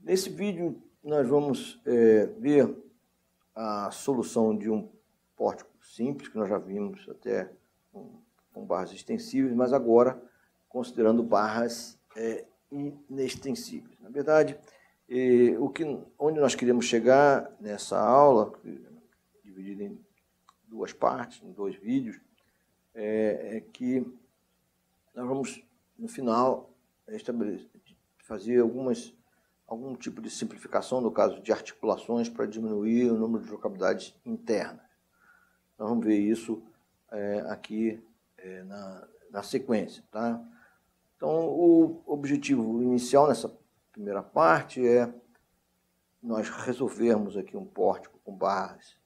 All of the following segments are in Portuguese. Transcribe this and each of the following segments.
Nesse vídeo nós vamos ver a solução de um pórtico simples, que nós já vimos até com barras extensíveis, mas agora considerando barras inextensíveis. Na verdade, onde nós queremos chegar nessa aula, dividida em duas partes, em dois vídeos, é que nós vamos, no final, fazer algum tipo de simplificação, no caso de articulações, para diminuir o número de localidades internas. Nós vamos ver isso aqui na sequência. Tá? Então, o objetivo inicial nessa primeira parte é nós resolvermos aqui um pórtico com barras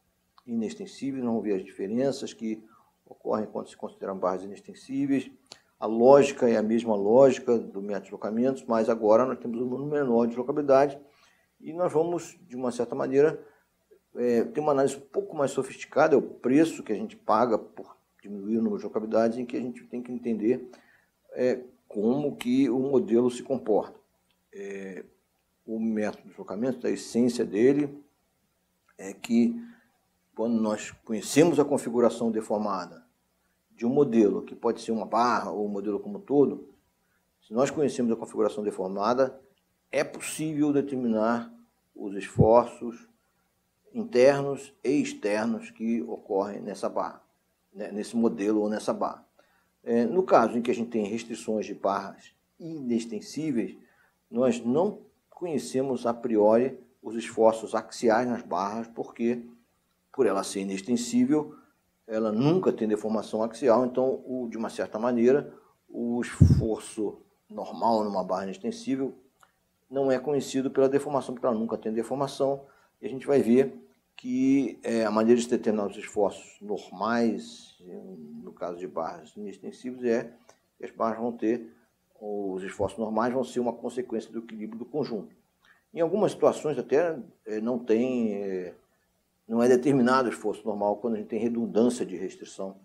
inextensíveis. Nós vamos ver as diferenças que ocorrem quando se consideram barras inextensíveis. A lógica é a mesma lógica do método de deslocamentos, mas agora nós temos um número menor de localidade e nós vamos, de uma certa maneira, ter uma análise um pouco mais sofisticada, é o preço que a gente paga por diminuir o número de localidades, em que a gente tem que entender como que o modelo se comporta. O método de deslocamento, a essência dele é que quando nós conhecemos a configuração deformada de um modelo, que pode ser uma barra ou um modelo como um todo, se nós conhecemos a configuração deformada, é possível determinar os esforços internos e externos que ocorrem nessa barra, nesse modelo ou nessa barra. No caso em que a gente tem restrições de barras inextensíveis, nós não conhecemos a priori os esforços axiais nas barras, porque, por ela ser inextensível, ela nunca tem deformação axial, então, de uma certa maneira, o esforço normal numa barra inextensível não é conhecido pela deformação, porque ela nunca tem deformação, e a gente vai ver que a maneira de determinar os esforços normais, no caso de barras inextensíveis, é que as barras vão ter, os esforços normais vão ser uma consequência do equilíbrio do conjunto. Em algumas situações até não é determinado o esforço normal quando a gente tem redundância de restrição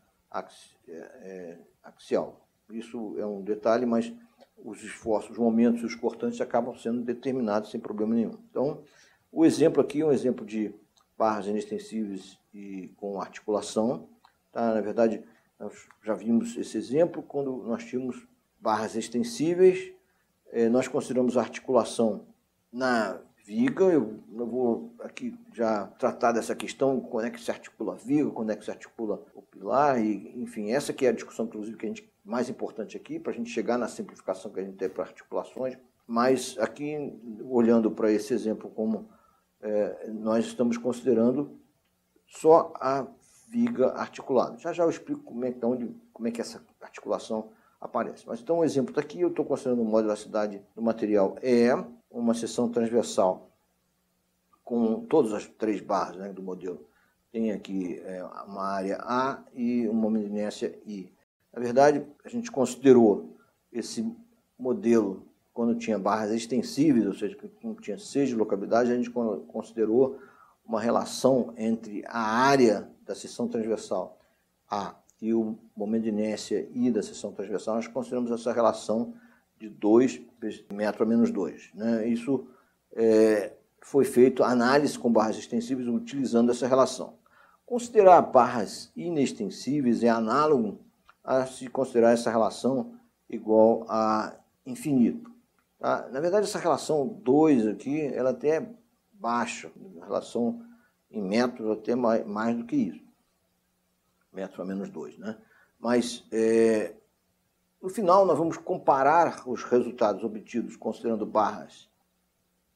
axial. Isso é um detalhe, mas os esforços, os momentos e os cortantes acabam sendo determinados sem problema nenhum. Então, o exemplo aqui é um exemplo de barras inextensíveis e com articulação. Tá? Na verdade, nós já vimos esse exemplo quando nós tínhamos barras extensíveis. Nós consideramos a articulação na viga. Eu vou aqui já tratar dessa questão, quando é que se articula a viga, quando é que se articula o pilar, e, enfim, essa que é a discussão, inclusive, que a gente mais importante aqui, para a gente chegar na simplificação que a gente tem para articulações. Mas aqui, olhando para esse exemplo, como nós estamos considerando só a viga articulada. Já eu explico como é que essa articulação aparece. Mas então o exemplo está aqui, eu estou considerando a modularidade do material uma seção transversal com todas as três barras do modelo. Tem aqui uma área A e uma momento de inércia I. Na verdade, a gente considerou esse modelo quando tinha barras extensíveis, ou seja, quando tinha 6 localidades, a gente considerou uma relação entre a área da seção transversal A e o momento de inércia I da seção transversal. Nós consideramos essa relação de 2 metro a menos 2. Né? Isso foi feito análise com barras extensíveis utilizando essa relação. Considerar barras inextensíveis é análogo a se considerar essa relação igual a infinito. Tá? Na verdade, essa relação 2 aqui, ela até é baixa, a relação em metros até mais do que isso. Metro a menos 2, né? Mas, no final, nós vamos comparar os resultados obtidos considerando barras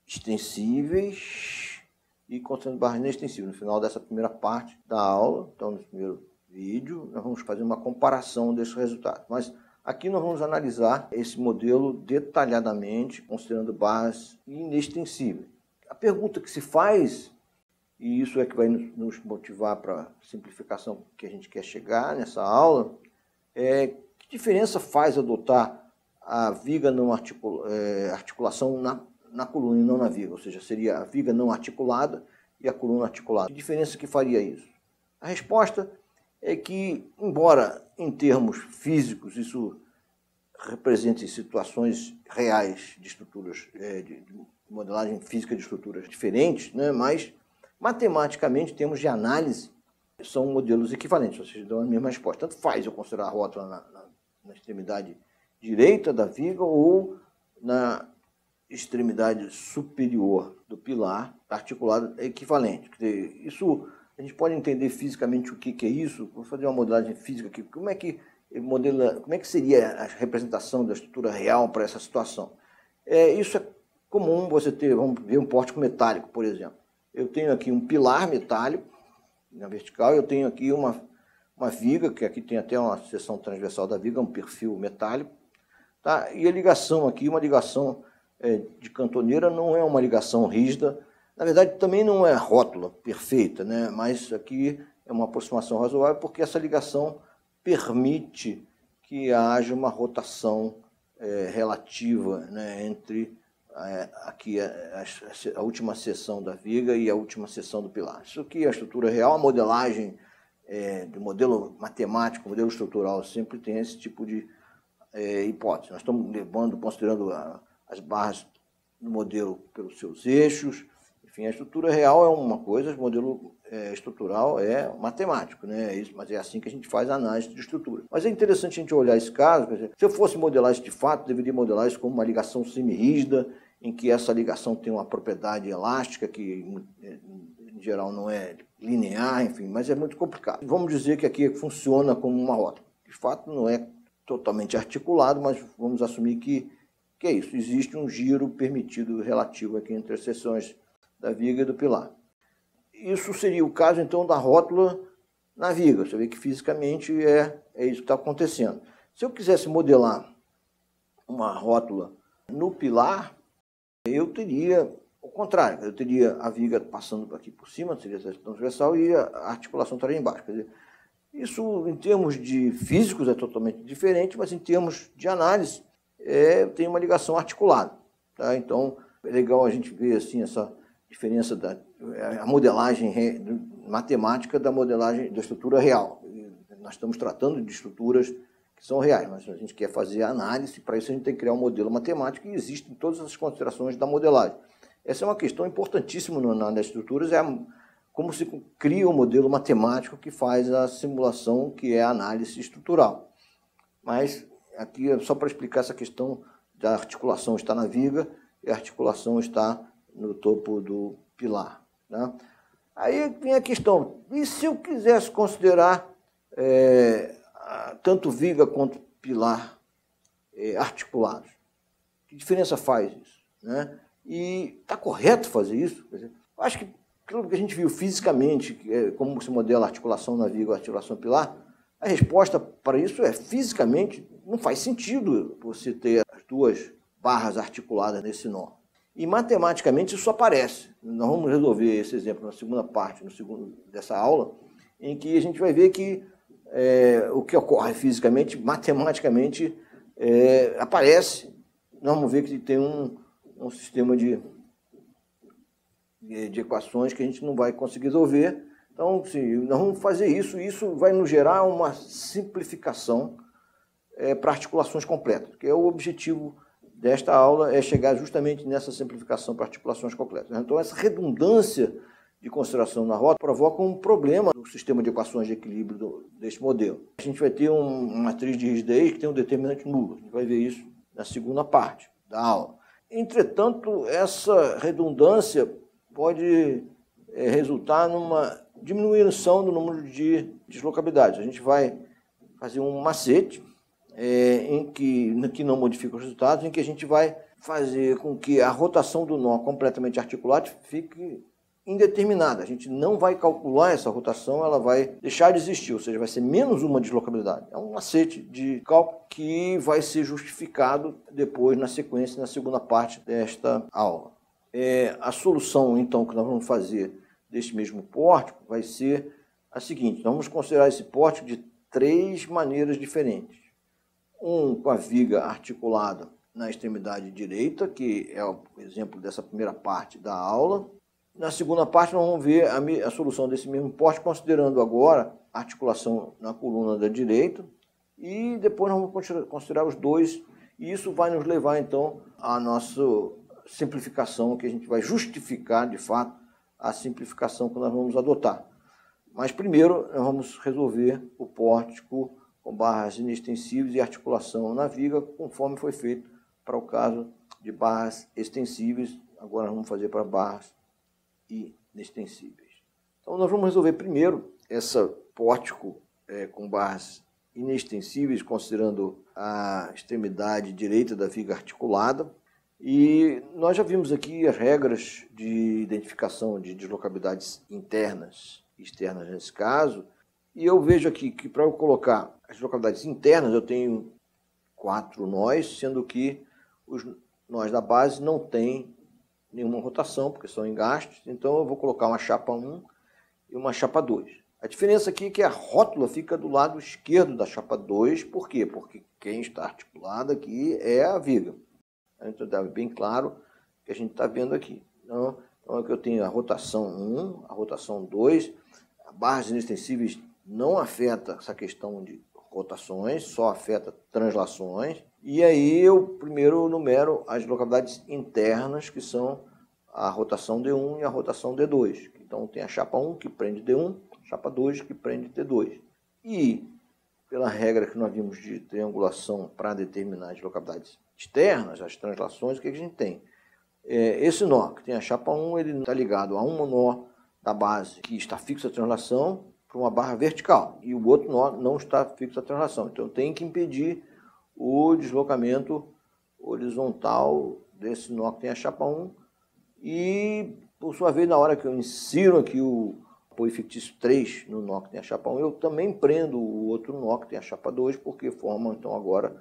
extensíveis e considerando barras inextensíveis. No final dessa primeira parte da aula, então no primeiro vídeo, nós vamos fazer uma comparação desses resultados. Mas aqui nós vamos analisar esse modelo detalhadamente, considerando barras inextensíveis. A pergunta que se faz, e isso é que vai nos motivar para a simplificação que a gente quer chegar nessa aula, é que diferença faz adotar a viga não articulação na coluna e não na viga, ou seja, seria a viga não articulada e a coluna articulada. Que diferença que faria isso? A resposta é que, embora em termos físicos isso representem situações reais de estruturas, de modelagem física de estruturas diferentes, né? Mas matematicamente, em termos de análise, são modelos equivalentes, ou seja, dão a mesma resposta. Tanto faz eu considerar a rótula na extremidade direita da viga ou na extremidade superior do pilar articulado é equivalente. Quer dizer, isso a gente pode entender fisicamente o que é isso. Vou fazer uma modelagem física aqui. Como é que seria a representação da estrutura real para essa situação? Isso é comum você ter, vamos ver um pórtico metálico, por exemplo. Eu tenho aqui um pilar metálico na vertical, eu tenho aqui uma viga, que aqui tem até uma seção transversal da viga, um perfil metálico, tá? E a ligação aqui, uma ligação de cantoneira, não é uma ligação rígida, na verdade também não é rótula perfeita, né? Mas aqui é uma aproximação razoável, porque essa ligação permite que haja uma rotação relativa, né, entre aqui a última seção da viga e a última seção do pilar. Isso aqui é a estrutura real, a modelagem do modelo matemático, modelo estrutural, sempre tem esse tipo de hipótese. Nós estamos considerando as barras do modelo pelos seus eixos. Enfim, a estrutura real é uma coisa, o modelo estrutural é matemático, né? Mas é assim que a gente faz a análise de estrutura. Mas é interessante a gente olhar esse caso, quer dizer, se eu fosse modelar isso de fato, deveria modelar isso como uma ligação semi-rígida, em que essa ligação tem uma propriedade elástica, que em geral não é linear, enfim, mas é muito complicado. Vamos dizer que aqui funciona como uma rótula. De fato, não é totalmente articulado, mas vamos assumir que é isso. Existe um giro permitido relativo aqui entre as seções da viga e do pilar. Isso seria o caso, então, da rótula na viga. Você vê que fisicamente é isso que está acontecendo. Se eu quisesse modelar uma rótula no pilar, eu teria o contrário. Eu teria a viga passando aqui por cima, seria essa transversal, e a articulação estaria embaixo. Quer dizer, isso, em termos de físicos, é totalmente diferente, mas em termos de análise, tem uma ligação articulada. Tá? Então, é legal a gente ver assim, essa diferença da modelagem matemática da modelagem da estrutura real. Nós estamos tratando de estruturas que são reais, mas a gente quer fazer a análise, para isso a gente tem que criar um modelo matemático e existem todas as considerações da modelagem. Essa é uma questão importantíssima nas estruturas, como se cria um modelo matemático que faz a simulação, que é a análise estrutural. Mas aqui é só para explicar essa questão da articulação está na viga e a articulação está no topo do pilar. Né? Aí vem a questão, e se eu quisesse considerar tanto viga quanto pilar articulados? Que diferença faz isso? Né? E está correto fazer isso? Quer dizer, eu acho que aquilo que a gente viu fisicamente, como se modela a articulação na viga ou a articulação pilar, a resposta para isso fisicamente, não faz sentido você ter as duas barras articuladas nesse nó. E matematicamente isso aparece. Nós vamos resolver esse exemplo na segunda parte, dessa aula, em que a gente vai ver que o que ocorre fisicamente, matematicamente, aparece. Nós vamos ver que tem um sistema de equações que a gente não vai conseguir resolver. Então, nós vamos fazer isso vai nos gerar uma simplificação para articulações completas, que é o objetivo desta aula, é chegar justamente nessa simplificação para articulações completas. Então, essa redundância de consideração na rota provoca um problema no sistema de equações de equilíbrio deste modelo. A gente vai ter uma matriz de rigidez que tem um determinante nulo. A gente vai ver isso na segunda parte da aula. Entretanto, essa redundância pode resultar numa diminuição do número de deslocabilidades. A gente vai fazer um macete que não modifica os resultados, em que a gente vai fazer com que a rotação do nó completamente articulado fique indeterminada. A gente não vai calcular essa rotação, ela vai deixar de existir, ou seja, vai ser menos uma deslocabilidade. É um macete de cálculo que vai ser justificado depois na sequência, na segunda parte desta aula. A solução, então, que nós vamos fazer deste mesmo pórtico vai ser a seguinte: nós vamos considerar esse pórtico de 3 maneiras diferentes. Com a viga articulada na extremidade direita, que é o exemplo dessa primeira parte da aula. Na segunda parte, nós vamos ver a solução desse mesmo pórtico, considerando agora a articulação na coluna da direita e depois nós vamos considerar os dois, e isso vai nos levar, então, à nossa simplificação, que a gente vai justificar, de fato, a simplificação que nós vamos adotar. Mas primeiro nós vamos resolver o pórtico com barras inextensíveis e articulação na viga, conforme foi feito para o caso de barras extensíveis. Agora nós vamos fazer para barras inextensíveis. Então nós vamos resolver primeiro esse pórtico com barras inextensíveis, considerando a extremidade direita da viga articulada. E nós já vimos aqui as regras de identificação de deslocabilidades internas e externas nesse caso. E eu vejo aqui que para eu colocar as deslocabilidades internas eu tenho 4 nós, sendo que os nós da base não têm nenhuma rotação, porque são engastes. Então eu vou colocar uma chapa 1 e uma chapa 2. A diferença aqui é que a rótula fica do lado esquerdo da chapa 2. Por quê? Porque quem está articulado aqui é a viga. Então dá bem claro que a gente está vendo aqui. Então aqui eu tenho a rotação 1, a rotação 2. Barras inextensíveis não afeta essa questão de rotações, só afeta translações. E aí eu primeiro numero as deslocabilidades internas, que são a rotação D1 e a rotação D2. Então tem a chapa 1 que prende D1, chapa 2 que prende D2. E pela regra que nós vimos de triangulação para determinar as deslocabilidades externas, as translações, o que a gente tem? Esse nó que tem a chapa 1, ele está ligado a um nó da base que está fixa a translação para uma barra vertical, e o outro nó não está fixo a translação. Então tem que impedir o deslocamento horizontal desse nó que tem a chapa 1, e por sua vez, na hora que eu insiro aqui o apoio fictício 3 no nó que tem a chapa 1, eu também prendo o outro nó que tem a chapa 2, porque formam então agora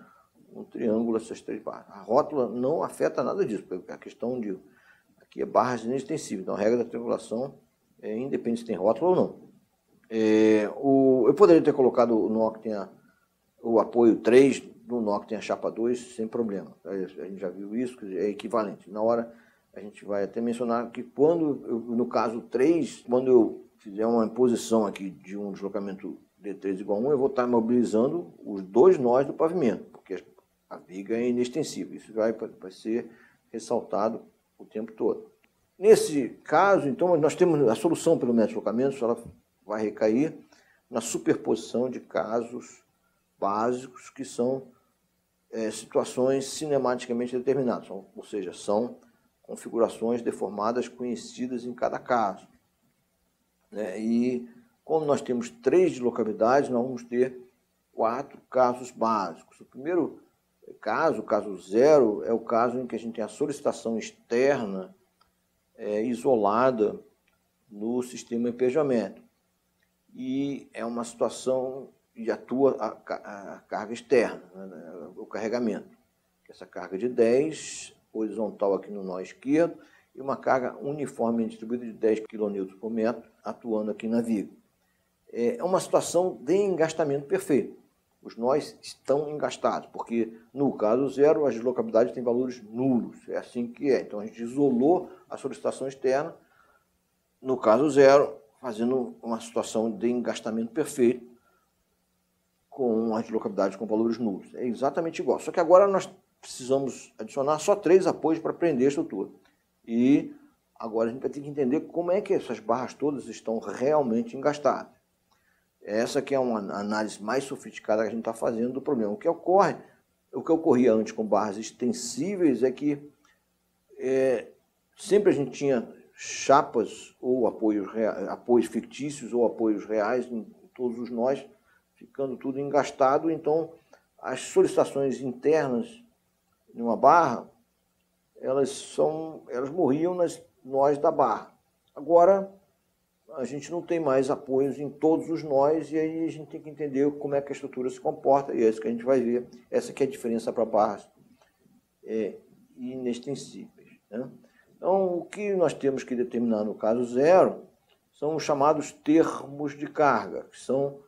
um triângulo essas 3 barras. A rótula não afeta nada disso, porque a questão de aqui é barras inextensíveis, então a regra da triangulação é independente se tem rótula ou não. Eu poderia ter colocado o nó que tem o apoio 3 no nó que tem a chapa 2 sem problema. A gente já viu isso, é equivalente. Na hora a gente vai até mencionar que no caso 3, quando eu fizer uma imposição aqui de um deslocamento D3 igual a 1, eu vou estar mobilizando os 2 nós do pavimento, porque a viga é inextensível. Isso vai ser ressaltado o tempo todo. Nesse caso, então, nós temos a solução pelo método de deslocamentos, ela vai recair na superposição de casos básicos que são situações cinematicamente determinadas, ou seja, são configurações deformadas conhecidas em cada caso. E como nós temos 3 deslocabilidades, nós vamos ter 4 casos básicos. O primeiro caso, o caso 0, é o caso em que a gente tem a solicitação externa isolada no sistema empejométrico. E é uma situação e atua a carga externa, né, o carregamento. Essa carga de 10, horizontal aqui no nó esquerdo, e uma carga uniforme distribuída de 10 kN por metro, atuando aqui na viga. É uma situação de engastamento perfeito. Os nós estão engastados, porque no caso 0, as deslocabilidades têm valores nulos. É assim que é. Então a gente isolou a solicitação externa, no caso 0, fazendo uma situação de engastamento perfeito com as deslocabilidades com valores nulos. É exatamente igual. Só que agora nós precisamos adicionar só 3 apoios para prender a estrutura. E agora a gente vai ter que entender como é que essas barras todas estão realmente engastadas. Essa que é uma análise mais sofisticada que a gente está fazendo do problema. O que ocorria antes com barras extensíveis é que sempre a gente tinha chapas ou apoios fictícios ou apoios reais em todos os nós, ficando tudo engastado. Então, as solicitações internas de uma barra, elas morriam nas nós da barra. Agora, a gente não tem mais apoios em todos os nós, e aí a gente tem que entender como é que a estrutura se comporta, e é isso que a gente vai ver. Essa que é a diferença para barras inextensíveis, né? Então, o que nós temos que determinar no caso 0 são os chamados termos de carga, que são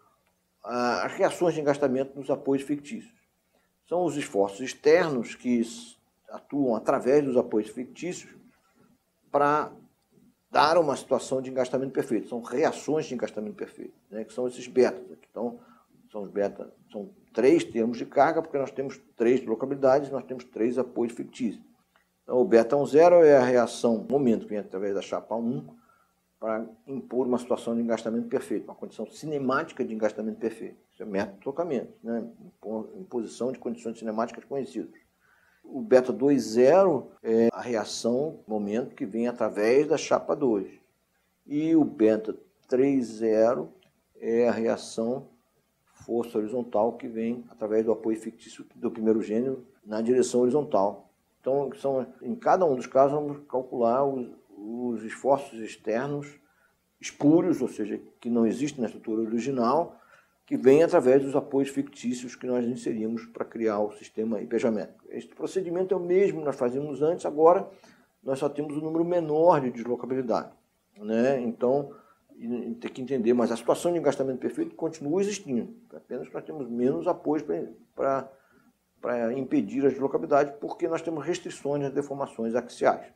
as reações de engastamento nos apoios fictícios. São os esforços externos que atuam através dos apoios fictícios para dar uma situação de engastamento perfeito. São reações de engastamento perfeito, né, que são esses betas. Então, são 3 termos de carga, porque nós temos 3 deslocabilidades, nós temos 3 apoios fictícios. Então, o beta-1,0 é a reação, momento que vem através da chapa 1, para impor uma situação de engastamento perfeito, uma condição cinemática de engastamento perfeito. Isso é método de deslocamento, né? Imposição de condições cinemáticas conhecidas. O beta-2,0 é a reação, momento que vem através da chapa 2. E o beta-3,0 é a reação força horizontal que vem através do apoio fictício do primeiro gênero na direção horizontal. Então, em cada um dos casos, vamos calcular os esforços externos espúrios, ou seja, que não existem na estrutura original, que vem através dos apoios fictícios que nós inserimos para criar o sistema hipergeométrico. Este procedimento é o mesmo que nós fazíamos antes, agora nós só temos um número menor de deslocabilidade, né? Então, tem que entender, mas a situação de engastamento perfeito continua existindo, apenas nós temos menos apoios para impedir a deslocabilidade, porque nós temos restrições nas deformações axiais.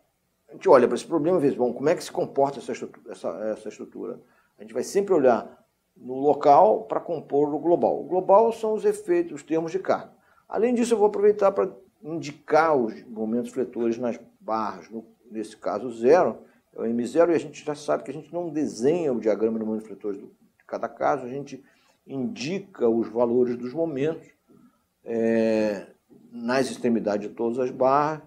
A gente olha para esse problema e vê, bom, como é que se comporta essa estrutura? A gente vai sempre olhar no local para compor o global. O global são os efeitos, os termos de carga. Além disso, eu vou aproveitar para indicar os momentos fletores nas barras. Nesse caso, 0 é o M0, e a gente já sabe que a gente não desenha o diagrama de momentos fletores de cada caso, a gente indica os valores dos momentos nas extremidades de todas as barras,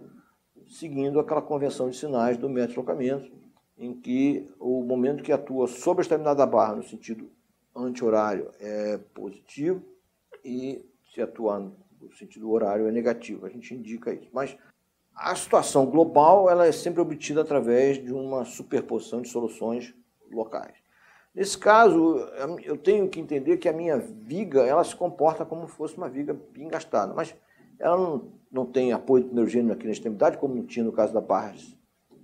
seguindo aquela convenção de sinais do método de deslocamento, em que o momento que atua sobre a extremidade da barra no sentido anti-horário é positivo e se atuar no sentido horário é negativo. A gente indica isso. Mas a situação global ela é sempre obtida através de uma superposição de soluções locais. Nesse caso, eu tenho que entender que a minha viga ela se comporta como se fosse uma viga bem gastada, mas ela não tem apoio do primeiro gênero aqui na extremidade, como tinha no caso da barras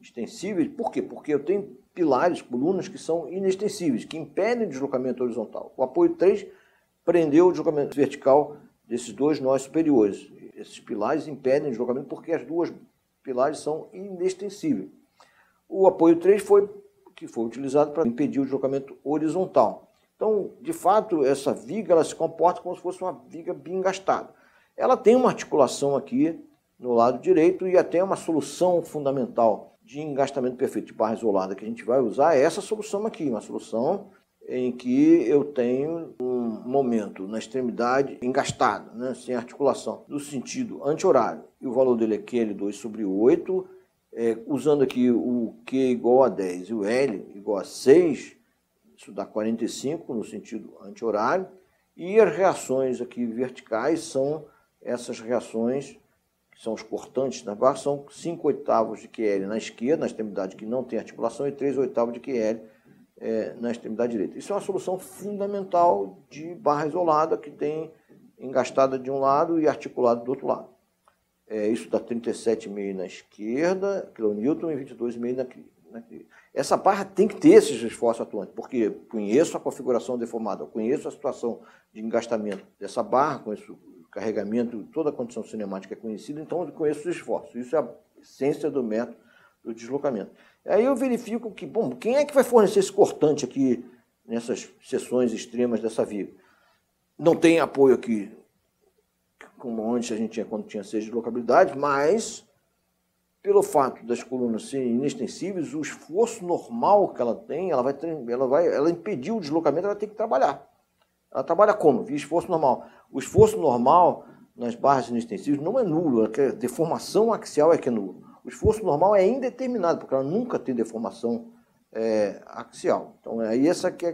extensíveis. Por quê? Porque eu tenho pilares, colunas que são inextensíveis, que impedem o deslocamento horizontal. O apoio 3 prendeu o deslocamento vertical desses dois nós superiores. Esses pilares impedem o deslocamento porque as duas pilares são inextensíveis. O apoio 3 foi utilizado para impedir o deslocamento horizontal. Então, de fato, essa viga ela se comporta como se fosse uma viga bem engastada. Ela tem uma articulação aqui no lado direito e até uma solução fundamental de engastamento perfeito de barra isolada que a gente vai usar é essa solução aqui, uma solução em que eu tenho um momento na extremidade engastado, né, sem articulação, no sentido anti-horário. E o valor dele é QL2/8, usando aqui o Q igual a 10 e o L igual a 6, isso dá 45 no sentido anti-horário. E as reações aqui verticais são essas reações que são os cortantes na barra, são 5/8 de QL na esquerda, na extremidade que não tem articulação, e 3/8 de QL na extremidade direita. Isso é uma solução fundamental de barra isolada que tem engastada de um lado e articulada do outro lado. Isso dá 37,5 na esquerda, kN, e 22,5 na querida. Essa barra tem que ter esses esforços atuantes, porque eu conheço a configuração deformada, eu conheço a situação de engastamento dessa barra, conheço o carregamento, toda a condição cinemática é conhecida, então eu conheço os esforços. Isso é a essência do método do deslocamento. Aí eu verifico que, bom, quem é que vai fornecer esse cortante aqui nessas seções extremas dessa viga? Não tem apoio aqui, como antes a gente tinha quando tinha 6 deslocabilidades, mas pelo fato das colunas serem inextensíveis, o esforço normal que ela tem, ela impediu o deslocamento, ela tem que trabalhar. Ela trabalha como? Via esforço normal. O esforço normal nas barras inextensíveis não é nulo, a deformação axial é que é nulo. O esforço normal é indeterminado, porque ela nunca tem deformação axial. Então, aí essa aqui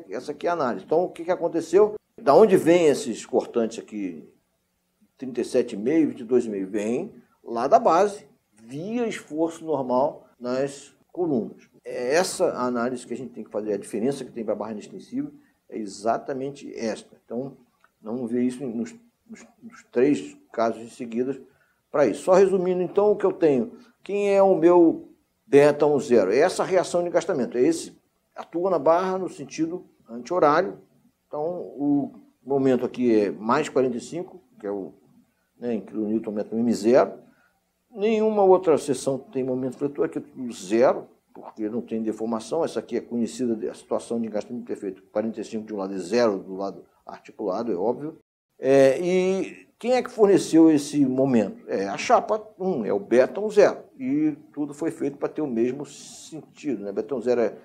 é a análise. Então, o que aconteceu? Da onde vem esses cortantes aqui, 37,5, 22,5? Vem lá da base, via esforço normal nas colunas. É essa a análise que a gente tem que fazer. A diferença que tem para a barra inextensível é exatamente esta. Então, vamos ver isso nos 3 casos em seguida para isso. Só resumindo, então, o que eu tenho. Quem é o meu beta-1,0? É essa reação de engastamento. Esse atua na barra no sentido anti-horário. Então, o momento aqui é mais 45, que é o em kN/m M0. Nenhuma outra seção tem momento fletor, aqui é tudo 0, porque não tem deformação. Essa aqui é conhecida, a situação de engastamento perfeito. 45 de um lado e 0 do lado articulado, é óbvio. E quem é que forneceu esse momento? É a chapa 1, é o beta 0. E tudo foi feito para ter o mesmo sentido, né? Beta 0 é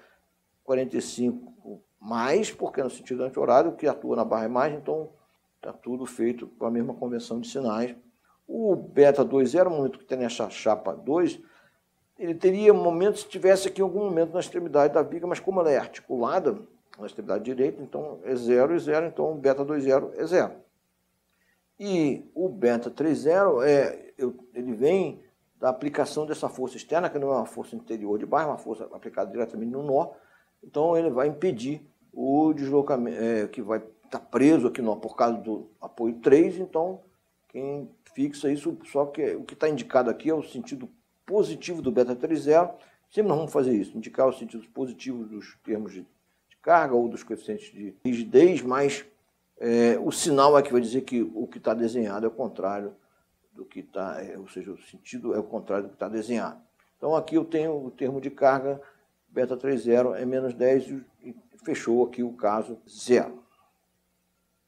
45 mais, porque é no sentido anti-horário, que atua na barra imagem, então está tudo feito com a mesma convenção de sinais. O beta 2.0, no momento que tem essa chapa 2, ele teria momento se tivesse aqui algum momento na extremidade da viga, mas como ela é articulada na extremidade direita, então é 0 e 0, então o beta 2.0 é 0. E o beta 3.0, ele vem da aplicação dessa força externa, que não é uma força interior de barra, é uma força aplicada diretamente no nó, então ele vai impedir o deslocamento, que vai estar preso aqui no nó por causa do apoio 3, então quem fixa isso, só que o que está indicado aqui é o sentido positivo do beta 3.0, sempre nós vamos fazer isso, indicar os sentidos positivos dos termos de carga ou dos coeficientes de rigidez, mas o sinal é que vai dizer que o que está desenhado é o contrário do que está, ou seja, o sentido é o contrário do que está desenhado. Então aqui eu tenho o termo de carga, beta 3.0 é menos 10 e fechou aqui o caso 0.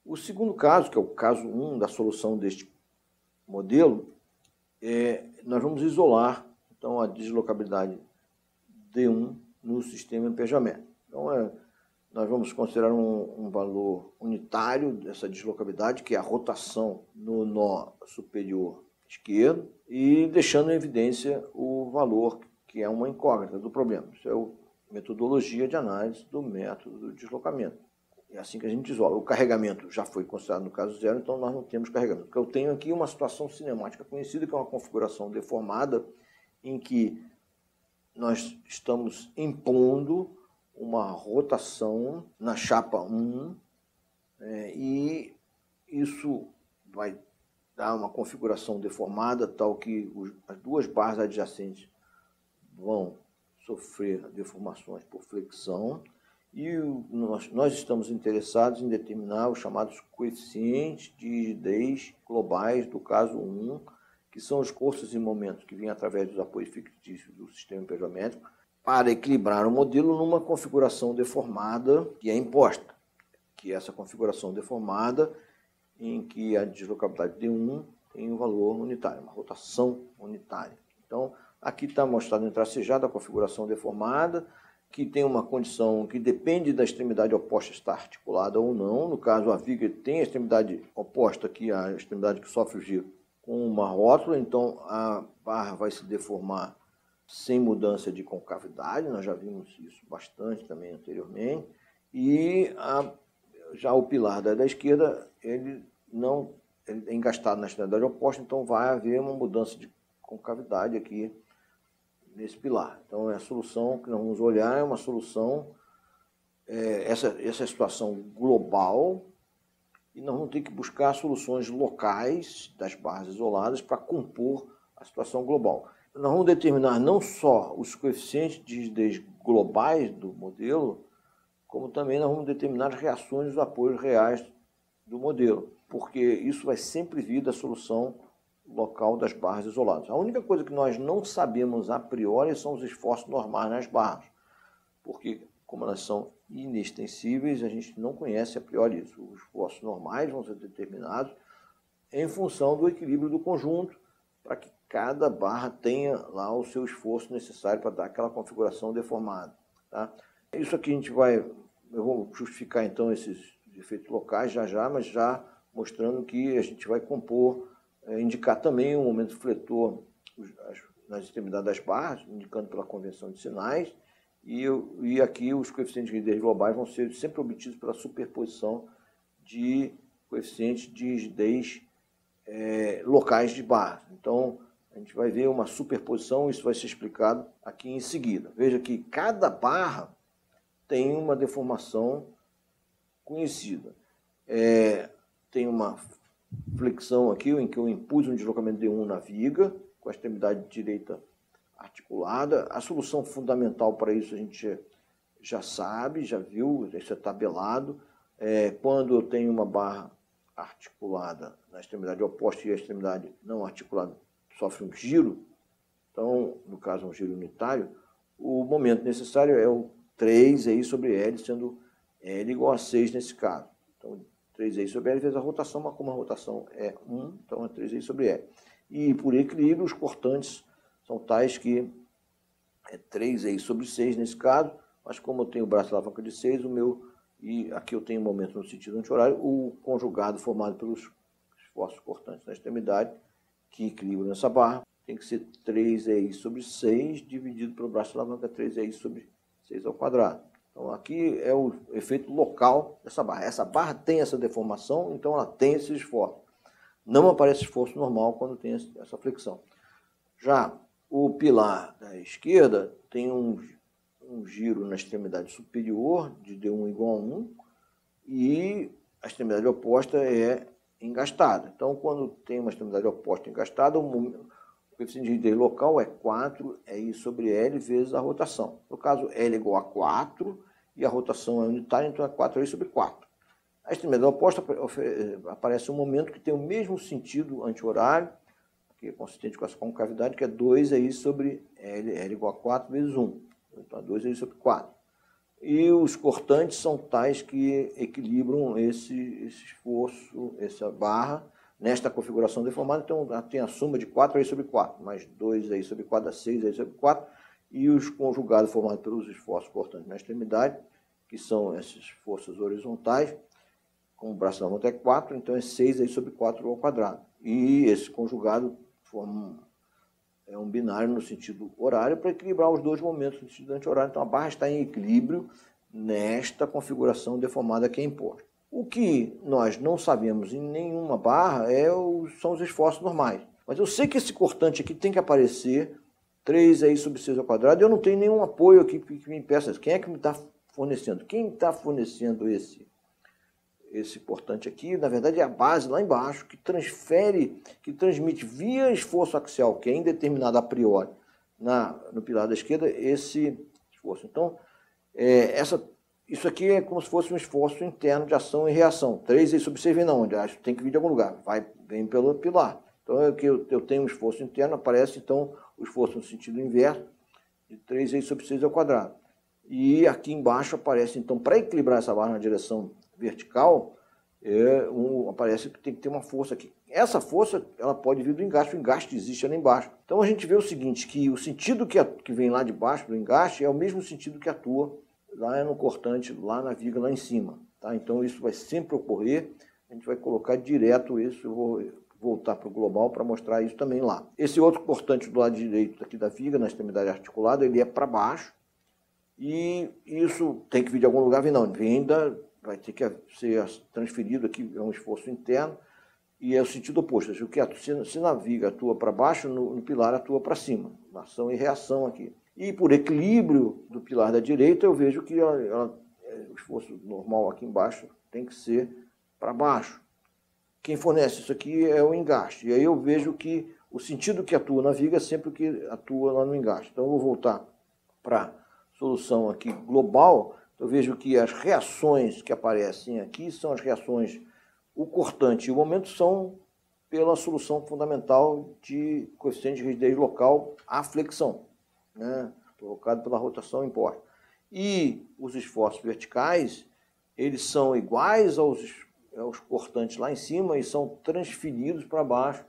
O segundo caso, que é o caso 1 da solução deste modelo, nós vamos isolar então, a deslocabilidade D1 no sistema empenjamento. Então, nós vamos considerar um valor unitário dessa deslocabilidade, que é a rotação no nó superior esquerdo, e deixando em evidência o valor que é uma incógnita do problema. Isso é a metodologia de análise do método do deslocamento. É assim que a gente isola. O carregamento já foi considerado no caso 0, então nós não temos carregamento. Porque eu tenho aqui uma situação cinemática conhecida, que é uma configuração deformada, em que nós estamos impondo uma rotação na chapa 1, e isso vai dar uma configuração deformada, tal que as duas barras adjacentes vão sofrer deformações por flexão, e nós estamos interessados em determinar os chamados coeficientes de rigidez globais do caso 1, que são os forças e momentos que vêm através dos apoios fictícios do sistema empenjométrico, para equilibrar o modelo numa configuração deformada que é imposta, que é essa configuração deformada em que a deslocabilidade D1 tem um valor unitário, uma rotação unitária. Então, aqui está mostrado em tracejado a configuração deformada, que tem uma condição que depende da extremidade oposta estar articulada ou não. No caso, a viga tem a extremidade oposta aqui, a extremidade que sofre o giro, com uma rótula, então a barra vai se deformar sem mudança de concavidade, nós já vimos isso bastante também anteriormente, e já o pilar da esquerda, ele é engastado na extremidade oposta, então vai haver uma mudança de concavidade aqui nesse pilar. Então, a solução que nós vamos olhar é uma solução, essa situação global, e nós vamos ter que buscar soluções locais das barras isoladas para compor a situação global. Nós vamos determinar não só os coeficientes de rigidez globais do modelo, como também nós vamos determinar as reações dos apoios reais do modelo, porque isso vai sempre vir da solução local das barras isoladas. A única coisa que nós não sabemos a priori são os esforços normais nas barras, porque como elas são inextensíveis, a gente não conhece a priori isso. Os esforços normais vão ser determinados em função do equilíbrio do conjunto, para que cada barra tenha lá o seu esforço necessário para dar aquela configuração deformada. Tá? Isso aqui eu vou justificar então esses efeitos locais já, mas já mostrando que a gente vai compor, indicar também o momento fletor nas extremidades das barras, indicando pela convenção de sinais, e aqui os coeficientes de rigidez globais vão ser sempre obtidos pela superposição de coeficientes de rigidez locais de barras. Então, a gente vai ver uma superposição, isso vai ser explicado aqui em seguida. Veja que cada barra tem uma deformação conhecida. Tem uma flexão aqui, em que eu impus um deslocamento D1 na viga, com a extremidade direita articulada. A solução fundamental para isso a gente já sabe, já viu, isso é tabelado. Quando eu tenho uma barra articulada na extremidade oposta e a extremidade não articulada sofre um giro, então, no caso, um giro unitário, o momento necessário é o 3 aí sobre L, sendo L igual a 6 nesse caso. Então, 3i sobre L vezes a rotação, mas como a rotação é 1, então é 3i sobre L. E por equilíbrio, os cortantes são tais que é 3i sobre 6 nesse caso, mas como eu tenho o braço de alavanca de 6, e aqui eu tenho momento no sentido anti-horário, o conjugado formado pelos esforços cortantes na extremidade, que equilibram essa barra, tem que ser 3i sobre 6 dividido pelo braço de alavanca 3i sobre 6 ao quadrado. Então aqui é o efeito local dessa barra. Essa barra tem essa deformação, então ela tem esse esforço. Não aparece esforço normal quando tem essa flexão. Já o pilar da esquerda tem um giro na extremidade superior de D1 igual a 1 e a extremidade oposta é engastada. Então, quando tem uma extremidade oposta engastada, o coeficiente de rigidez local é 4i sobre L vezes a rotação. No caso, L é igual a 4 e a rotação é unitária, então é 4i sobre 4. A extremidade oposta aparece um momento que tem o mesmo sentido anti-horário, que é consistente com essa concavidade, que é 2i sobre L, L igual a 4 vezes 1. Então, é 2i sobre 4. E os cortantes são tais que equilibram esse esforço, essa barra, nesta configuração deformada. Então, tem a soma de 4i sobre 4, mais 2i sobre 4 dá 6i sobre 4, e os conjugados formados pelos esforços cortantes na extremidade, que são essas forças horizontais, com o braço da mão até 4, então é 6i sobre 4 ao quadrado. E esse conjugado forma um binário no sentido horário para equilibrar os dois momentos no sentido anti-horário. Então a barra está em equilíbrio nesta configuração deformada que é imposta. O que nós não sabemos em nenhuma barra são os esforços normais. Mas eu sei que esse cortante aqui tem que aparecer 3i sobre 6 ao quadrado e eu não tenho nenhum apoio aqui que me impeça. Quem é que me está fornecendo? Quem está fornecendo esse cortante aqui, na verdade, é a base lá embaixo, que transmite via esforço axial, que é indeterminado a priori no pilar da esquerda, esse esforço. Então, isso aqui é como se fosse um esforço interno de ação e reação. 3i sobre 6 vem de onde? Tem que vir de algum lugar. Vem pelo pilar. Então, eu tenho um esforço interno, aparece, então, o esforço no sentido inverso, de 3i sobre 6 ao quadrado. E aqui embaixo aparece, então, para equilibrar essa barra na direção vertical, aparece que tem que ter uma força aqui. Essa força, ela pode vir do engaste, o engaste existe ali embaixo. Então a gente vê o seguinte, que o sentido que vem lá de baixo do engaste é o mesmo sentido que atua lá no cortante, lá na viga, lá em cima. Tá? Então isso vai sempre ocorrer, a gente vai colocar direto isso, eu vou voltar para o global para mostrar isso também lá. Esse outro cortante do lado direito aqui da viga, na extremidade articulada, ele é para baixo, e isso tem que vir de algum lugar, vai ter que ser transferido aqui, é um esforço interno, e é o sentido oposto. Se na viga atua para baixo, no pilar atua para cima, ação e reação aqui. E por equilíbrio do pilar da direita, eu vejo que o esforço normal aqui embaixo tem que ser para baixo. Quem fornece isso aqui é o engaste. E aí eu vejo que o sentido que atua na viga é sempre o que atua lá no engaste. Então eu vou voltar para a solução aqui global. Eu vejo que as reações que aparecem aqui são as reações, o cortante e o momento são pela solução fundamental de coeficiente de rigidez local à flexão, né, provocado pela rotação imposta. E os esforços verticais, eles são iguais aos cortantes lá em cima e são transferidos para baixo,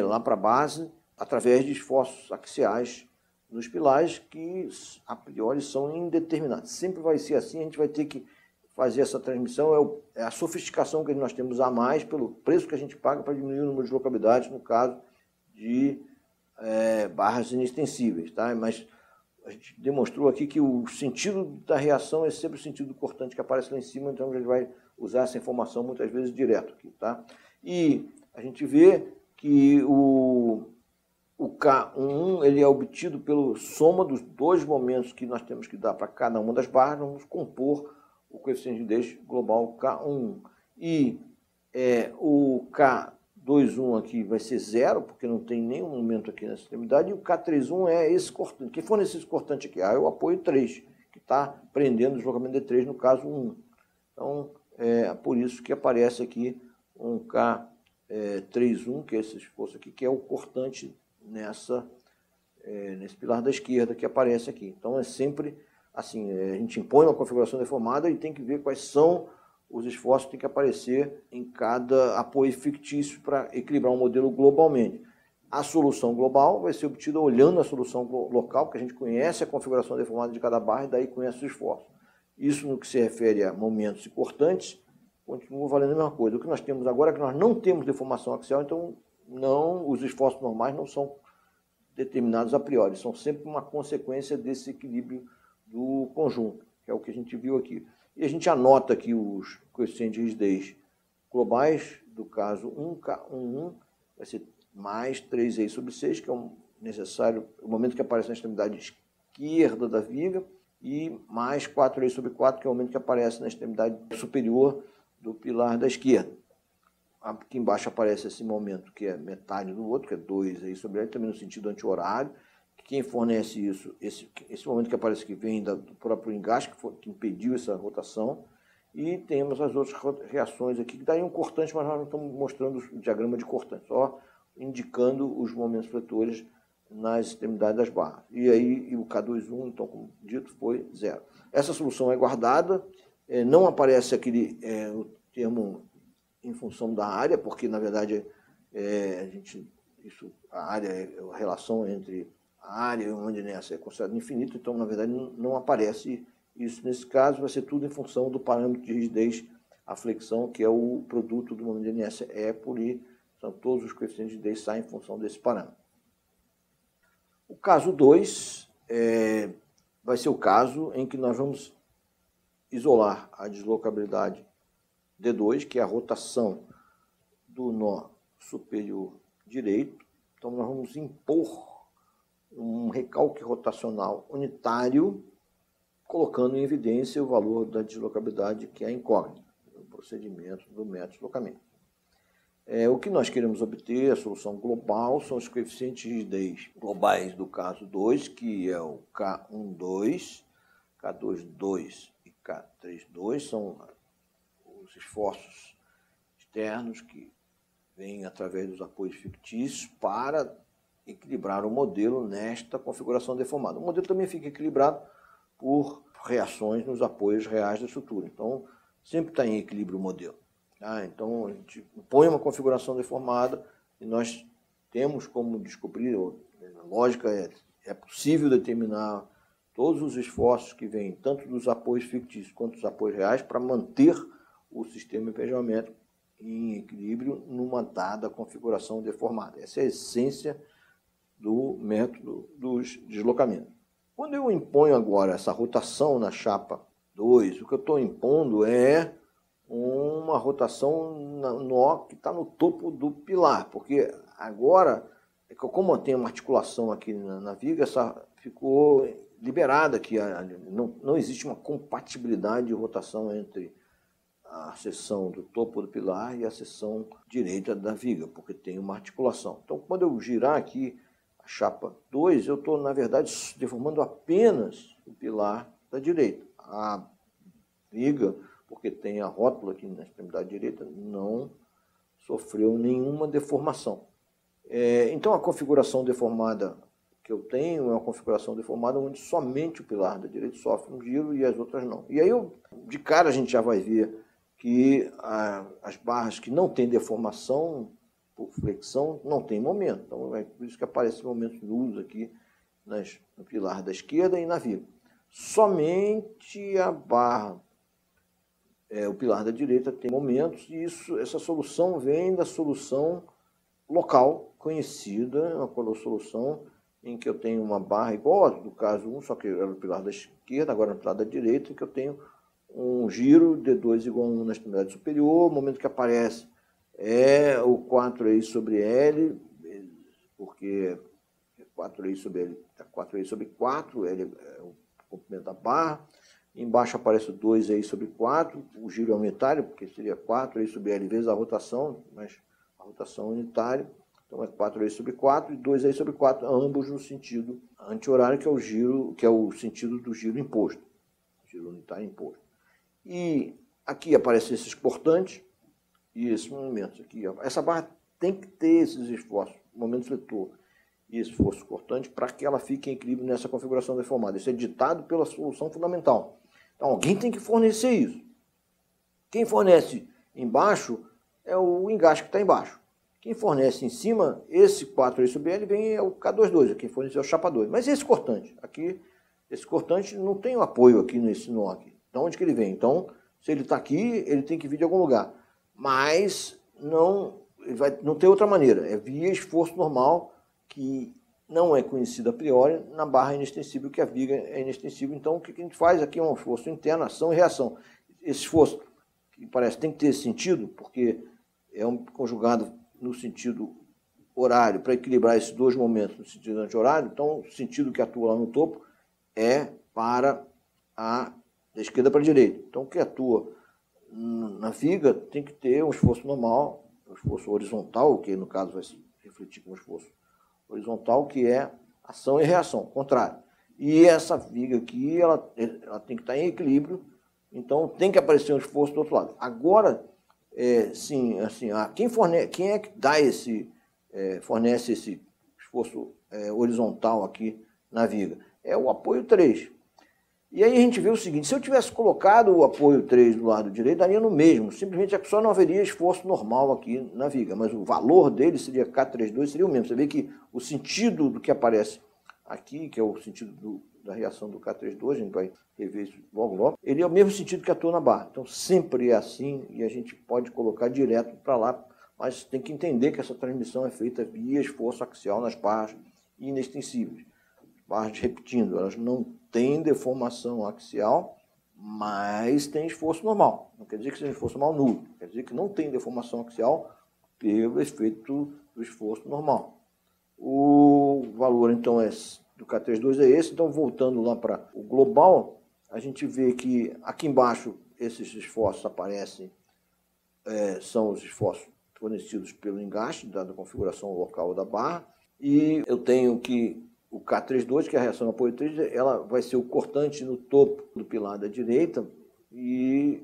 lá para a base, através de esforços axiais nos pilares que, a priori, são indeterminados. Sempre vai ser assim, a gente vai ter que fazer essa transmissão, é a sofisticação que nós temos a mais pelo preço que a gente paga para diminuir o número de localidades, no caso de barras inextensíveis. Tá? Mas a gente demonstrou aqui que o sentido da reação é sempre o sentido do cortante que aparece lá em cima, então a gente vai usar essa informação muitas vezes direto aqui. Tá? E a gente vê que o K1 ele é obtido pela soma dos dois momentos que nós temos que dar para cada uma das barras, vamos compor o coeficiente de rigidez global K1. E o K21 aqui vai ser zero, porque não tem nenhum momento aqui nessa extremidade, e o K31 é esse cortante. Quem fornece esse cortante aqui? É o apoio 3, que está prendendo o deslocamento de 3 no caso 1. Então, é por isso que aparece aqui um K31, que é esse esforço aqui, que é o cortante nesse pilar da esquerda que aparece aqui. Então é sempre assim, a gente impõe uma configuração deformada e tem que ver quais são os esforços têm que aparecer em cada apoio fictício para equilibrar um modelo globalmente. A solução global vai ser obtida olhando a solução local, porque a gente conhece a configuração deformada de cada barra e daí conhece os esforços. Isso no que se refere a momentos importantes, continua valendo a mesma coisa. O que nós temos agora é que nós não temos deformação axial, então os esforços normais não são determinados a priori, são sempre uma consequência desse equilíbrio do conjunto, que é o que a gente viu aqui. E a gente anota aqui os coeficientes de rigidez globais, do caso 1K11, vai ser mais 3i sobre 6, que é o momento que aparece na extremidade esquerda da viga, e mais 4i sobre 4, que é o momento que aparece na extremidade superior do pilar da esquerda. Aqui embaixo aparece esse momento, que é metade do outro, que é 2i sobre L, também no sentido anti-horário. Quem fornece isso, esse momento que aparece aqui vem do próprio engaste, que impediu essa rotação. E temos as outras reações aqui, que daí um cortante, mas nós não estamos mostrando o diagrama de cortante, só indicando os momentos fletores nas extremidades das barras. E aí o K21, então, como dito, foi 0. Essa solução é guardada, não aparece aquele o termo em função da área, porque, na verdade, a relação entre a área e o momento de inércia é considerada infinita, então, na verdade, não aparece isso. Nesse caso, vai ser tudo em função do parâmetro de rigidez, a flexão, que é o produto do momento de inércia E por I. Então, todos os coeficientes de rigidez saem em função desse parâmetro. O caso 2 vai ser o caso em que nós vamos isolar a deslocabilidade D2, que é a rotação do nó superior direito. Então, nós vamos impor um recalque rotacional unitário, colocando em evidência o valor da deslocabilidade, que é a incógnita, o procedimento do método de deslocamento. O que nós queremos obter, a solução global, são os coeficientes de rigidez globais do caso 2, que é o K12, K22 e K32, são os esforços externos que vêm através dos apoios fictícios para equilibrar o modelo nesta configuração deformada. O modelo também fica equilibrado por reações nos apoios reais da estrutura. Então, sempre está em equilíbrio o modelo. Então, a gente põe uma configuração deformada e nós temos como descobrir, a lógica é possível determinar todos os esforços que vêm, tanto dos apoios fictícios quanto dos apoios reais, para manter o sistema hipergeométrico em equilíbrio numa dada configuração deformada. Essa é a essência do método dos deslocamentos. Quando eu imponho agora essa rotação na chapa 2, o que eu estou impondo é uma rotação no nó que está no topo do pilar, porque agora, como tem uma articulação aqui na viga, essa ficou liberada aqui, não existe uma compatibilidade de rotação entre a seção do topo do pilar e a seção direita da viga, porque tem uma articulação. Então, quando eu girar aqui a chapa 2, eu estou, na verdade, deformando apenas o pilar da direita. A viga, porque tem a rótula aqui na extremidade direita, não sofreu nenhuma deformação. Então, a configuração deformada que eu tenho é uma configuração deformada onde somente o pilar da direita sofre um giro e as outras não. E aí, de cara, a gente já vai ver que as barras que não têm deformação por flexão não tem momento. Então, é por isso que aparecem momentos nulos aqui no pilar da esquerda e na viga. Somente a barra, o pilar da direita tem momentos, e essa solução vem da solução local conhecida, uma solução em que eu tenho uma barra igual a do caso 1, só que era no pilar da esquerda, agora no pilar da direita, em que eu tenho um giro D2 igual a 1 na extremidade superior. O momento que aparece é o 4i sobre L, porque 4i sobre L, 4i sobre 4, L é o comprimento da barra. Embaixo aparece o 2i sobre 4, o giro é unitário, porque seria 4i sobre L vezes a rotação, mas a rotação unitária. Então é 4i sobre 4 e 2i sobre 4, ambos no sentido anti-horário, que é o giro, que é o sentido do giro imposto, giro unitário imposto. E aqui aparecem esses cortantes e esses momentos aqui. Essa barra tem que ter esses esforços, momento fletor e esforço cortante, para que ela fique em equilíbrio nessa configuração deformada. Isso é ditado pela solução fundamental. Então, alguém tem que fornecer isso. Quem fornece embaixo é o engaste que está embaixo. Quem fornece em cima, esse 4E/L vem é o K22, quem fornece é o chapa 2. Mas esse cortante? Aqui, esse cortante não tem o apoio aqui nesse nó aqui. De onde que ele vem? Então, se ele está aqui, ele tem que vir de algum lugar. Mas não tem outra maneira. É via esforço normal, que não é conhecido a priori na barra inextensível, que a viga é inextensível. Então, o que a gente faz aqui é um esforço interno, ação e reação. Esse esforço, que parece tem que ter esse sentido, porque é um conjugado no sentido horário, para equilibrar esses dois momentos no sentido anti-horário. Então, o sentido que atua lá no topo é para da esquerda para a direita. Então, o que atua na viga tem que ter um esforço normal, um esforço horizontal, que no caso vai se refletir com um esforço horizontal, que é ação e reação, contrário. E essa viga aqui, ela tem que estar em equilíbrio, então tem que aparecer um esforço do outro lado. Agora, quem é que dá fornece esse esforço horizontal aqui na viga? É o apoio 3. E aí a gente vê o seguinte, se eu tivesse colocado o apoio 3 do lado direito, daria no mesmo, simplesmente só não haveria esforço normal aqui na viga, mas o valor dele seria K32, seria o mesmo. Você vê que o sentido do que aparece aqui, que é o sentido da reação do K32, a gente vai rever isso logo, ele é o mesmo sentido que atua na barra. Então sempre é assim e a gente pode colocar direto para lá, mas tem que entender que essa transmissão é feita via esforço axial nas barras inextensíveis. Barras, repetindo, elas não têm deformação axial, mas tem esforço normal. Não quer dizer que seja esforço normal nulo, quer dizer que não tem deformação axial pelo efeito do esforço normal. O valor, então, do K32 é esse. Então, voltando lá para o global, a gente vê que aqui embaixo esses esforços aparecem, são os esforços fornecidos pelo engaste, dada a configuração local da barra, e eu tenho que o K32, que é a reação do apoio 3, ela vai ser o cortante no topo do pilar da direita e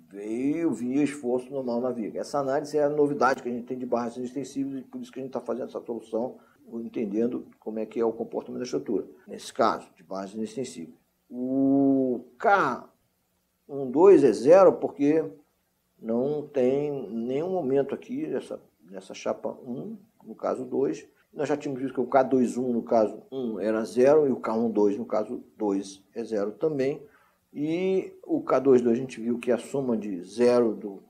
veio via esforço normal na viga. Essa análise é a novidade que a gente tem de barras inextensíveis e por isso que a gente está fazendo essa solução, entendendo como é que é o comportamento da estrutura. Nesse caso, de barras inextensíveis. O K12 é 0 porque não tem nenhum momento aqui nessa chapa 1, no caso 2. Nós já tínhamos visto que o K21, no caso 1, era 0, e o K12, no caso 2, é 0 também. E o K22 a gente viu que a soma de 0 do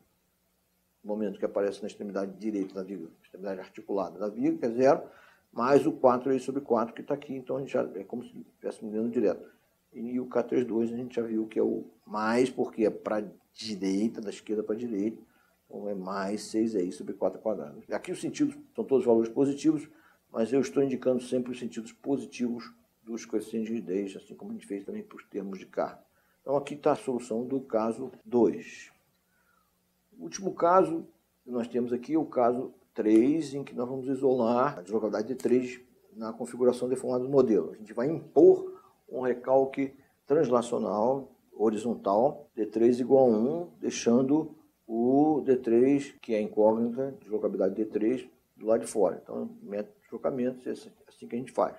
momento que aparece na extremidade direita da viga, extremidade articulada da viga, que é 0, mais o 4E/4 que está aqui, então a gente já é como se estivéssemos vendo direto. E o K32 a gente já viu que é o mais, porque é para a direita, da esquerda para a direita, então é mais 6E/4². Aqui os sentidos são todos valores positivos, mas eu estou indicando sempre os sentidos positivos dos coeficientes de rigidez, assim como a gente fez também para os termos de carga. Então aqui está a solução do caso 2. O último caso que nós temos aqui é o caso 3, em que nós vamos isolar a deslocabilidade D3 na configuração deformada do modelo. A gente vai impor um recalque translacional horizontal, D3 igual a 1, deixando o D3, que é incógnita, deslocabilidade D3, do lado de fora. Então, método de deslocamento, é assim que a gente faz.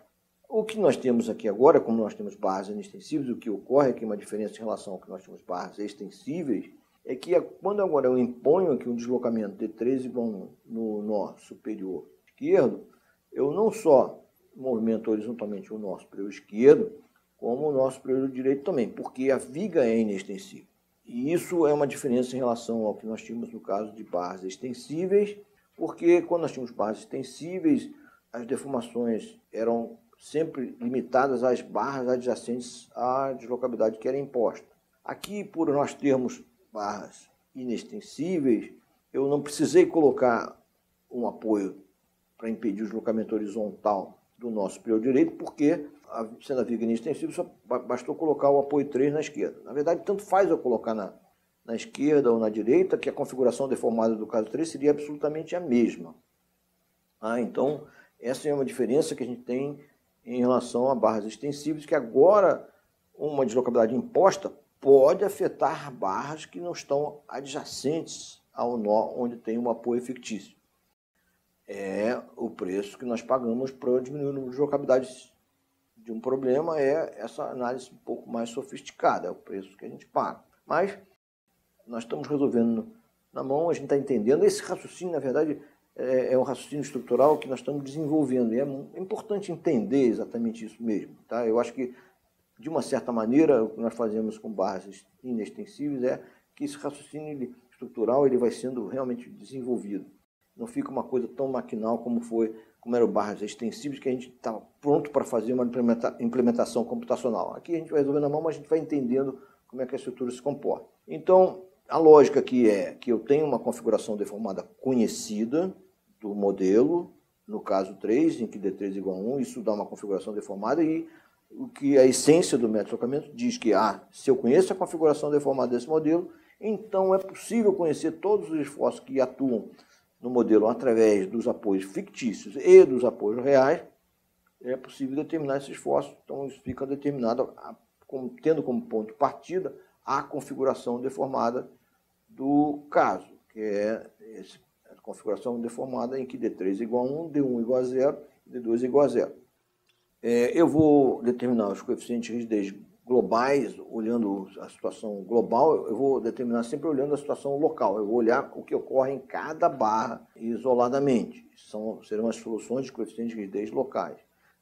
O que nós temos aqui agora, como nós temos barras inextensíveis, o que ocorre aqui, uma diferença em relação ao que nós temos barras extensíveis, é que quando agora eu imponho aqui um deslocamento D3 igual a 1 no nó superior esquerdo, eu não só movimento horizontalmente o nó superior esquerdo, como o nó superior direito também, porque a viga é inextensível. E isso é uma diferença em relação ao que nós tínhamos no caso de barras extensíveis, porque quando nós tínhamos barras extensíveis, as deformações eram sempre limitadas às barras adjacentes à deslocabilidade que era imposta. Aqui, por nós termos barras inextensíveis, eu não precisei colocar um apoio para impedir o deslocamento horizontal do nó superior direito, porque, sendo a viga inextensível, só bastou colocar o apoio 3 na esquerda. Na verdade, tanto faz eu colocar na esquerda ou na direita, que a configuração deformada do caso 3 seria absolutamente a mesma. Então, essa é uma diferença que a gente tem em relação a barras extensíveis, que agora uma deslocabilidade imposta pode afetar barras que não estão adjacentes ao nó onde tem um apoio fictício. É o preço que nós pagamos para diminuir o número de deslocabilidades de um problema, é essa análise um pouco mais sofisticada, é o preço que a gente paga. Mas nós estamos resolvendo na mão, a gente está entendendo. Esse raciocínio, na verdade, é um raciocínio estrutural que nós estamos desenvolvendo. E é importante entender exatamente isso mesmo. Tá? Eu acho que, de uma certa maneira, o que nós fazemos com barras inextensíveis é que esse raciocínio estrutural ele vai sendo realmente desenvolvido. Não fica uma coisa tão maquinal como eram barras extensíveis, que a gente estava pronto para fazer uma implementação computacional. Aqui a gente vai resolver na mão, mas a gente vai entendendo como é que a estrutura se comporta. Então, a lógica aqui é que eu tenho uma configuração deformada conhecida do modelo, no caso 3, em que D3 é igual a 1, isso dá uma configuração deformada, e o que a essência do método de deslocamento diz que, se eu conheço a configuração deformada desse modelo, então é possível conhecer todos os esforços que atuam no modelo através dos apoios fictícios e dos apoios reais, é possível determinar esses esforços. Então, isso fica determinado, tendo como ponto de partida a configuração deformada do caso, que é a configuração deformada em que D3 é igual a 1, D1 é igual a 0 e D2 é igual a 0. Eu vou determinar os coeficientes de rigidez globais, olhando a situação global. Eu vou determinar sempre olhando a situação local. Eu vou olhar o que ocorre em cada barra isoladamente. Serão as soluções de coeficientes de rigidez locais.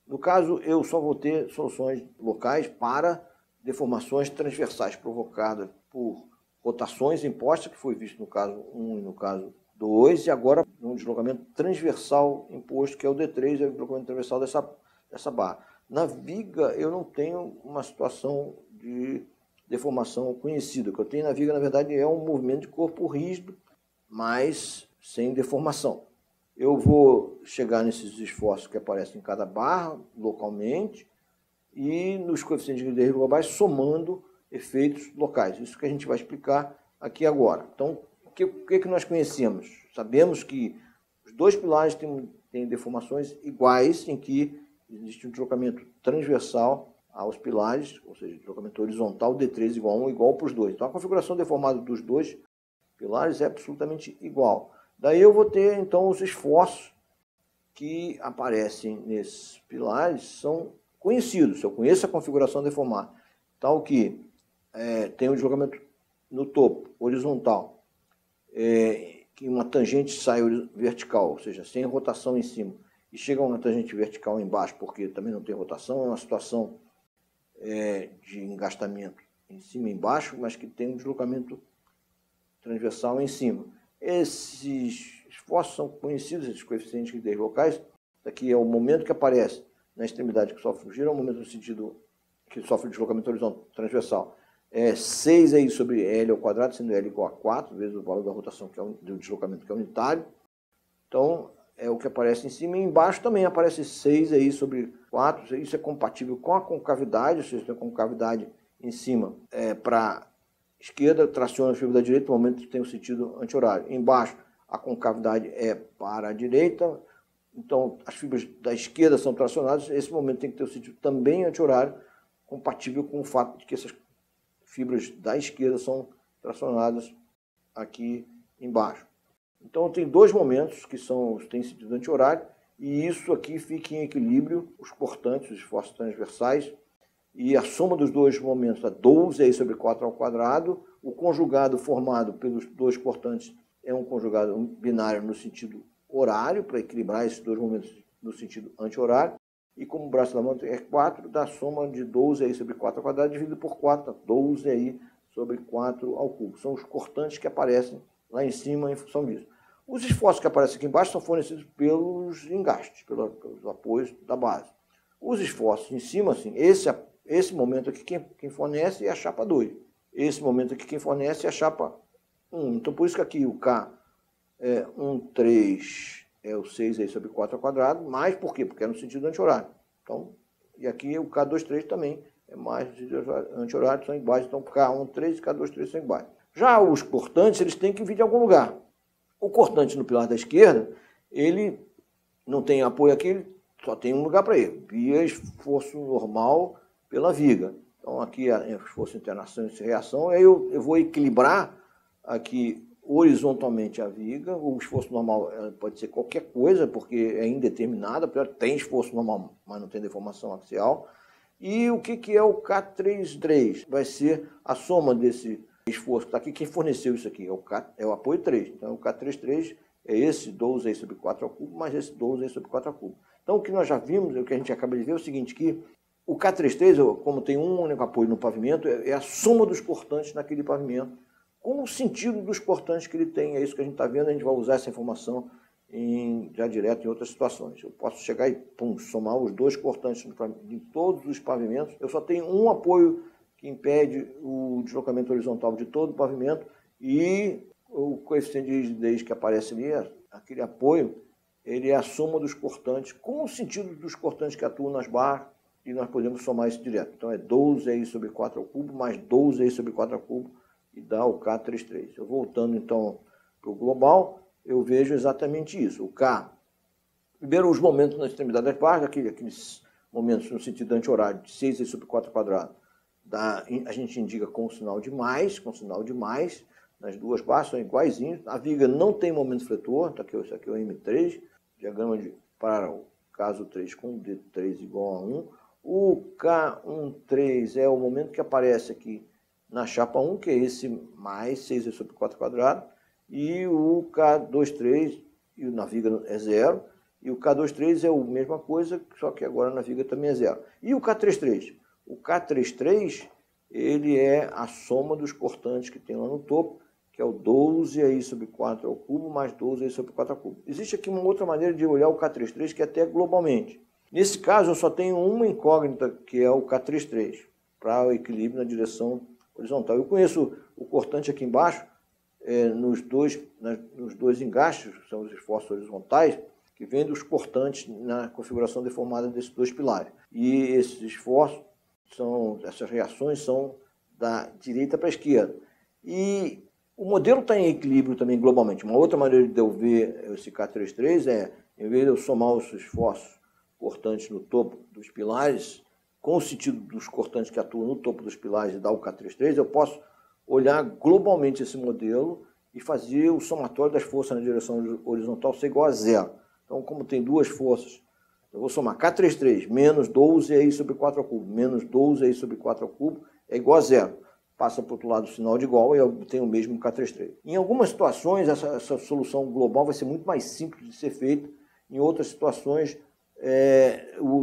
No caso, eu só vou ter soluções locais para deformações transversais provocadas por rotações impostas, que foi visto no caso 1 e no caso 2, e agora um deslocamento transversal imposto, que é o D3, é o deslocamento transversal dessa barra. Na viga, eu não tenho uma situação de deformação conhecida. O que eu tenho na viga, na verdade, é um movimento de corpo rígido, mas sem deformação. Eu vou chegar nesses esforços que aparecem em cada barra, localmente, e nos coeficientes de rigidez globais, somando efeitos locais. Isso que a gente vai explicar aqui agora. Então, o que nós conhecemos? Sabemos que os dois pilares têm deformações iguais, em que existe um deslocamento transversal aos pilares, ou seja, deslocamento horizontal, D3 igual a 1, igual para os dois. Então, a configuração deformada dos dois pilares é absolutamente igual. Daí eu vou ter, então, os esforços que aparecem nesses pilares são conhecidos. Se eu conheço a configuração deformada, tal que tem um deslocamento no topo, horizontal, que uma tangente sai vertical, ou seja, sem rotação em cima, e chega uma tangente vertical embaixo, porque também não tem rotação, é uma situação de engastamento em cima e embaixo, mas que tem um deslocamento transversal em cima. Esses esforços são conhecidos, esses coeficientes de rigidez locais. Aqui é o momento que aparece na extremidade que sofre o giro, é o momento no sentido que sofre o deslocamento horizontal transversal. 6 aí sobre L ao quadrado, sendo L igual a 4, vezes o valor da rotação, que é do deslocamento, que é unitário. Então, é o que aparece em cima, e embaixo também aparece 6 aí sobre 4, isso é compatível com a concavidade, ou seja, tem a concavidade em cima para esquerda, traciona a fibra da direita, no momento que tem o sentido anti-horário. Embaixo, a concavidade é para a direita, então as fibras da esquerda são tracionadas, esse momento tem que ter o sentido também anti-horário, compatível com o fato de que essas fibras da esquerda são tracionadas aqui embaixo. Então, tem dois momentos que têm sentido anti-horário, e isso aqui fica em equilíbrio, os cortantes, os esforços transversais, e a soma dos dois momentos dá 12 aí sobre 4 ao quadrado. O conjugado formado pelos dois cortantes é um conjugado binário no sentido horário, para equilibrar esses dois momentos no sentido anti-horário. E como o braço da mão é 4, dá soma de 12 aí sobre 4 ao quadrado, dividido por 4, 12 aí sobre 4 ao cubo. São os cortantes que aparecem lá em cima em função disso. Os esforços que aparecem aqui embaixo são fornecidos pelos engastes, pelos apoios da base. Os esforços em cima, assim, esse momento aqui quem fornece é a chapa 2. Esse momento aqui quem fornece é a chapa 1. Então, por isso que aqui o K é 1,3 é o 6 aí sobre 4 ao quadrado, mais por quê? Porque é no sentido anti-horário. Então, e aqui o K23 também é mais no sentido anti-horário, são iguais. Então, K13 e K23 são iguais. Já os cortantes, eles têm que vir de algum lugar. O cortante no pilar da esquerda, ele não tem apoio aqui, ele só tem um lugar para ir, via esforço normal pela viga. Então, aqui é esforço de internação e reação, aí eu vou equilibrar aqui horizontalmente a viga. O esforço normal pode ser qualquer coisa, porque é indeterminada, tem esforço normal, mas não tem deformação axial. E o que é o K33? Vai ser a soma desse esforço que está aqui, quem forneceu isso aqui é o apoio 3. Então, o K33 é esse 12 sobre 4 ao cubo, mais esse 12 sobre 4 ao cubo. Então, o que nós já vimos, o que a gente acaba de ver é o seguinte, que o K33, como tem um único apoio no pavimento, é a soma dos cortantes naquele pavimento, com o sentido dos cortantes que ele tem. É isso que a gente está vendo, a gente vai usar essa informação já direto em outras situações. Eu posso chegar e somar os dois cortantes em todos os pavimentos. Eu só tenho um apoio que impede o deslocamento horizontal de todo o pavimento e o coeficiente de rigidez que aparece ali, aquele apoio, ele é a soma dos cortantes com o sentido dos cortantes que atuam nas barras e nós podemos somar isso direto. Então é 12 sobre 4 ao cubo mais 12 sobre 4 ao cubo e dá o K33. Eu voltando então para o global, eu vejo exatamente isso. O K, primeiro os momentos na extremidade das barras, aqueles momentos no sentido anti-horário de 6 sobre 4 quadrado, a gente indica com o sinal de mais, nas duas barras são iguaizinhos. A viga não tem momento fletor, tá aqui, esse aqui é o M3, diagrama para o caso 3 com D3 igual a 1. O K13 é o momento que aparece aqui na chapa 1, que é esse mais 6 sobre 4 quadrado, e o K23, na viga é 0, e o K23 é a mesma coisa, só que agora na viga também é 0. E o K33? O K33, ele é a soma dos cortantes que tem lá no topo, que é o 12 aí sobre 4 ao cubo, mais 12 aí sobre 4 ao cubo. Existe aqui uma outra maneira de olhar o K33, que é até globalmente. Nesse caso, eu só tenho uma incógnita, que é o K33, para o equilíbrio na direção horizontal. Eu conheço o cortante aqui embaixo, nos dois engastes, que são os esforços horizontais, que vêm dos cortantes na configuração deformada desses dois pilares. E esses esforços, essas reações são da direita para a esquerda. E o modelo está em equilíbrio também globalmente. Uma outra maneira de eu ver esse K33 é, em vez de eu somar os esforços cortantes no topo dos pilares, com o sentido dos cortantes que atuam no topo dos pilares e dar o K33, eu posso olhar globalmente esse modelo e fazer o somatório das forças na direção horizontal ser igual a 0. Então, como tem duas forças, eu vou somar K33 menos 12 aí sobre 4 ao cubo, menos 12 aí sobre 4 ao cubo, é igual a 0. Passa para o outro lado o sinal de igual e eu tenho o mesmo K33. Em algumas situações, essa solução global vai ser muito mais simples de ser feita. Em outras situações,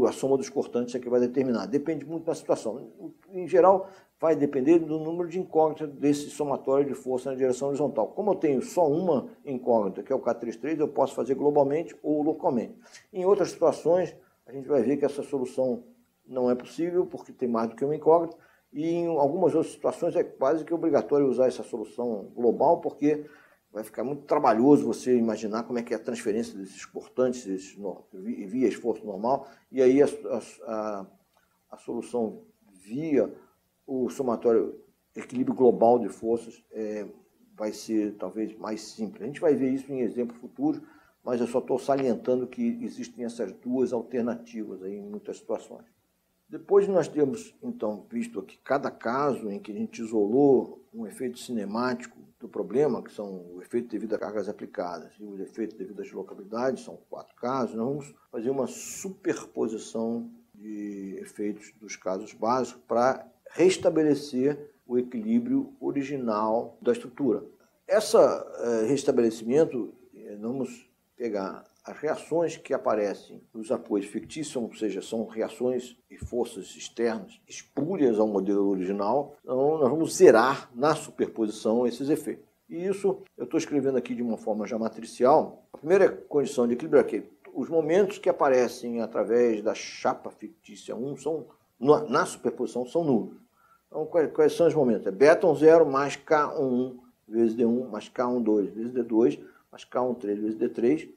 a soma dos cortantes é que vai determinar. Depende muito da situação. Em geral, vai depender do número de incógnitas desse somatório de força na direção horizontal. Como eu tenho só uma incógnita, que é o K33, eu posso fazer globalmente ou localmente. Em outras situações, a gente vai ver que essa solução não é possível, porque tem mais do que uma incógnita, e em algumas outras situações é quase que obrigatório usar essa solução global, porque vai ficar muito trabalhoso você imaginar como é que é a transferência desses cortantes via esforço normal, e aí a solução via o somatório equilíbrio global de forças vai ser talvez mais simples. A gente vai ver isso em exemplos futuros, mas eu só estou salientando que existem essas duas alternativas aí em muitas situações. Depois nós temos, então, visto aqui cada caso em que a gente isolou um efeito cinemático do problema, que são o efeito devido a cargas aplicadas e o efeito devido à deslocabilidade, são 4 casos, nós vamos fazer uma superposição de efeitos dos casos básicos para restabelecer o equilíbrio original da estrutura. Esse restabelecimento, vamos pegar as reações que aparecem nos apoios fictícios, ou seja, são reações e forças externas espúrias ao modelo original, então nós vamos zerar na superposição esses efeitos. E isso eu estou escrevendo aqui de uma forma já matricial. A primeira condição de equilíbrio é que os momentos que aparecem através da chapa fictícia 1 na superposição são nulos. Então, quais são os momentos? É beta 0 mais K1 vezes D1 mais K12 vezes D2 mais K13 vezes D3,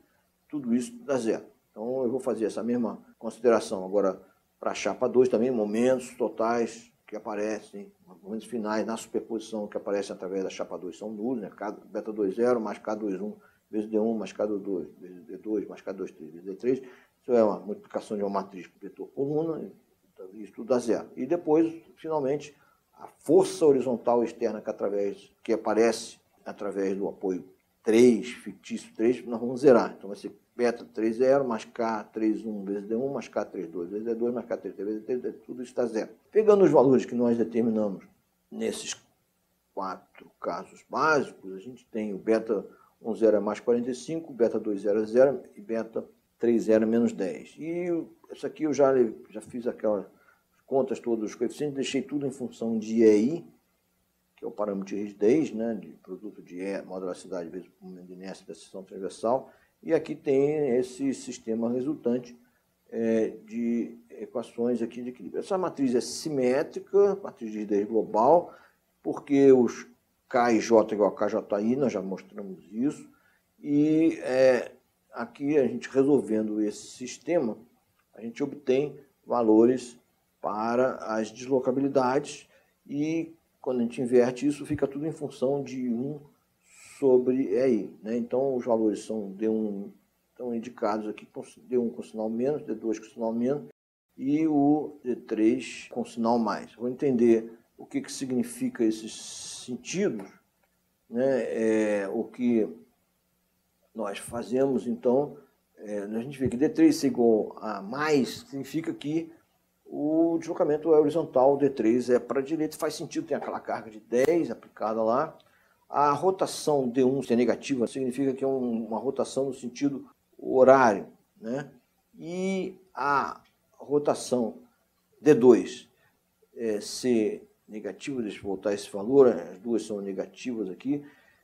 tudo isso dá zero. Então, eu vou fazer essa mesma consideração agora para a chapa 2 também, momentos totais que aparecem, momentos finais na superposição que aparecem através da chapa 2 são nulos, né? Beta 20 mais K21 vezes D1 mais K22 vezes D2 mais K23 vezes D3, isso é uma multiplicação de uma matriz por vetor coluna, então, isso tudo dá zero. E depois, finalmente, a força horizontal externa que aparece através do apoio 3, fictício 3, nós vamos zerar. Então vai ser beta 30 mais K31 vezes D1 mais K32 vezes D2 mais K33 vezes D3, tudo isso está zero. Pegando os valores que nós determinamos nesses 4 casos básicos, a gente tem o beta 1,0 é mais 45, beta 2,0 é 0 e beta 3,0 é menos 10. E isso aqui eu já fiz aquelas contas todas dos coeficientes, deixei tudo em função de EI, que é o parâmetro de rigidez, né, de produto de E, modularidade vezes o momento de inércia da seção transversal. E aqui tem esse sistema resultante de equações aqui de equilíbrio. Essa matriz é simétrica, matriz de rigidez global, porque os K e J igual a KJI, nós já mostramos isso. E aqui a gente resolvendo esse sistema, a gente obtém valores para as deslocabilidades e quando a gente inverte isso, fica tudo em função de 1 sobre EI, né? Então, os valores são D1, estão indicados aqui, D1 com sinal menos, D2 com sinal menos, e o D3 com sinal mais. Vou entender o que significa esses sentidos, né? O que nós fazemos, então, a gente vê que D3 ser igual a mais, significa que o deslocamento é horizontal, o D3 é para a direita, faz sentido, tem aquela carga de 10 aplicada lá. A rotação D1 se é negativa, significa que é uma rotação no sentido horário, né? E a rotação D2 ser negativa, deixa eu voltar esse valor, as duas são negativas aqui,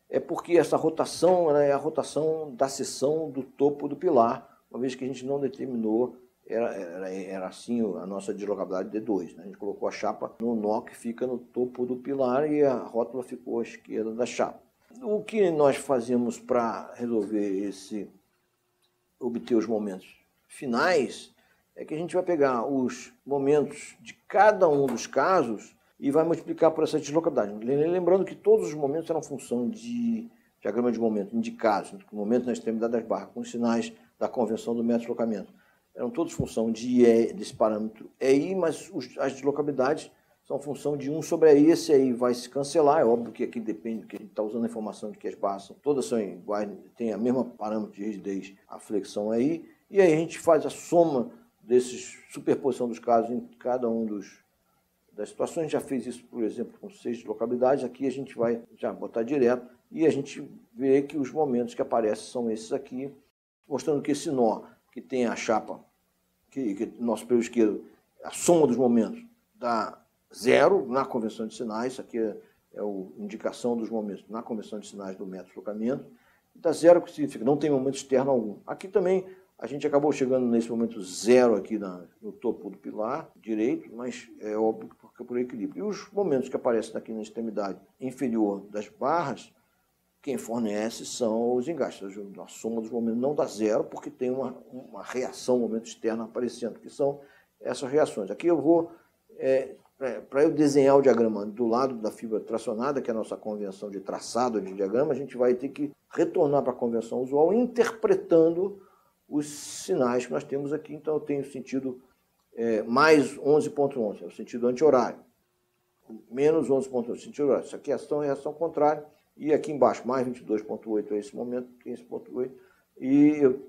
é porque essa rotação é a rotação da seção do topo do pilar, uma vez que a gente não determinou. Era assim a nossa deslocabilidade D2, né? A gente colocou a chapa no nó que fica no topo do pilar e a rótula ficou à esquerda da chapa. O que nós fazemos para resolver obter os momentos finais, é que a gente vai pegar os momentos de cada um dos casos e vai multiplicar por essa deslocabilidade. Lembrando que todos os momentos eram função de diagrama de momento indicados, momento na extremidade das barras, com os sinais da convenção do método de deslocamento. Eram todos função desse parâmetro EI, mas as deslocabilidades são função de 1 sobre EI. Esse EI vai se cancelar, é óbvio que aqui depende, que a gente está usando a informação de que as barras todas são iguais, tem a mesma parâmetro de rigidez, a flexão EI, e aí a gente faz a soma desses, superposição dos casos em cada um das situações. Já fez isso, por exemplo, com 6 deslocabilidades, aqui a gente vai já botar direto, e a gente vê que os momentos que aparecem são esses aqui, mostrando que esse nó que tem a chapa, que nosso pelo esquerdo, a soma dos momentos dá 0 na convenção de sinais, isso aqui é a indicação dos momentos na convenção de sinais do método de deslocamento, dá 0, que significa não tem momento externo algum. Aqui também a gente acabou chegando nesse momento 0 aqui no topo do pilar direito, mas é óbvio que é por equilíbrio. E os momentos que aparecem aqui na extremidade inferior das barras, quem fornece são os engastes. A soma dos momentos não dá 0, porque tem uma reação, momento externo aparecendo, que são essas reações. Aqui eu vou, para eu desenhar o diagrama do lado da fibra tracionada, que é a nossa convenção de traçado de diagrama, a gente vai ter que retornar para a convenção usual, interpretando os sinais que nós temos aqui. Então eu tenho o sentido mais 11.11, é o sentido anti-horário. Menos 11.11, sentido horário. Isso aqui é ação e reação contrária. E aqui embaixo, mais 22.8 é esse momento, 15.8.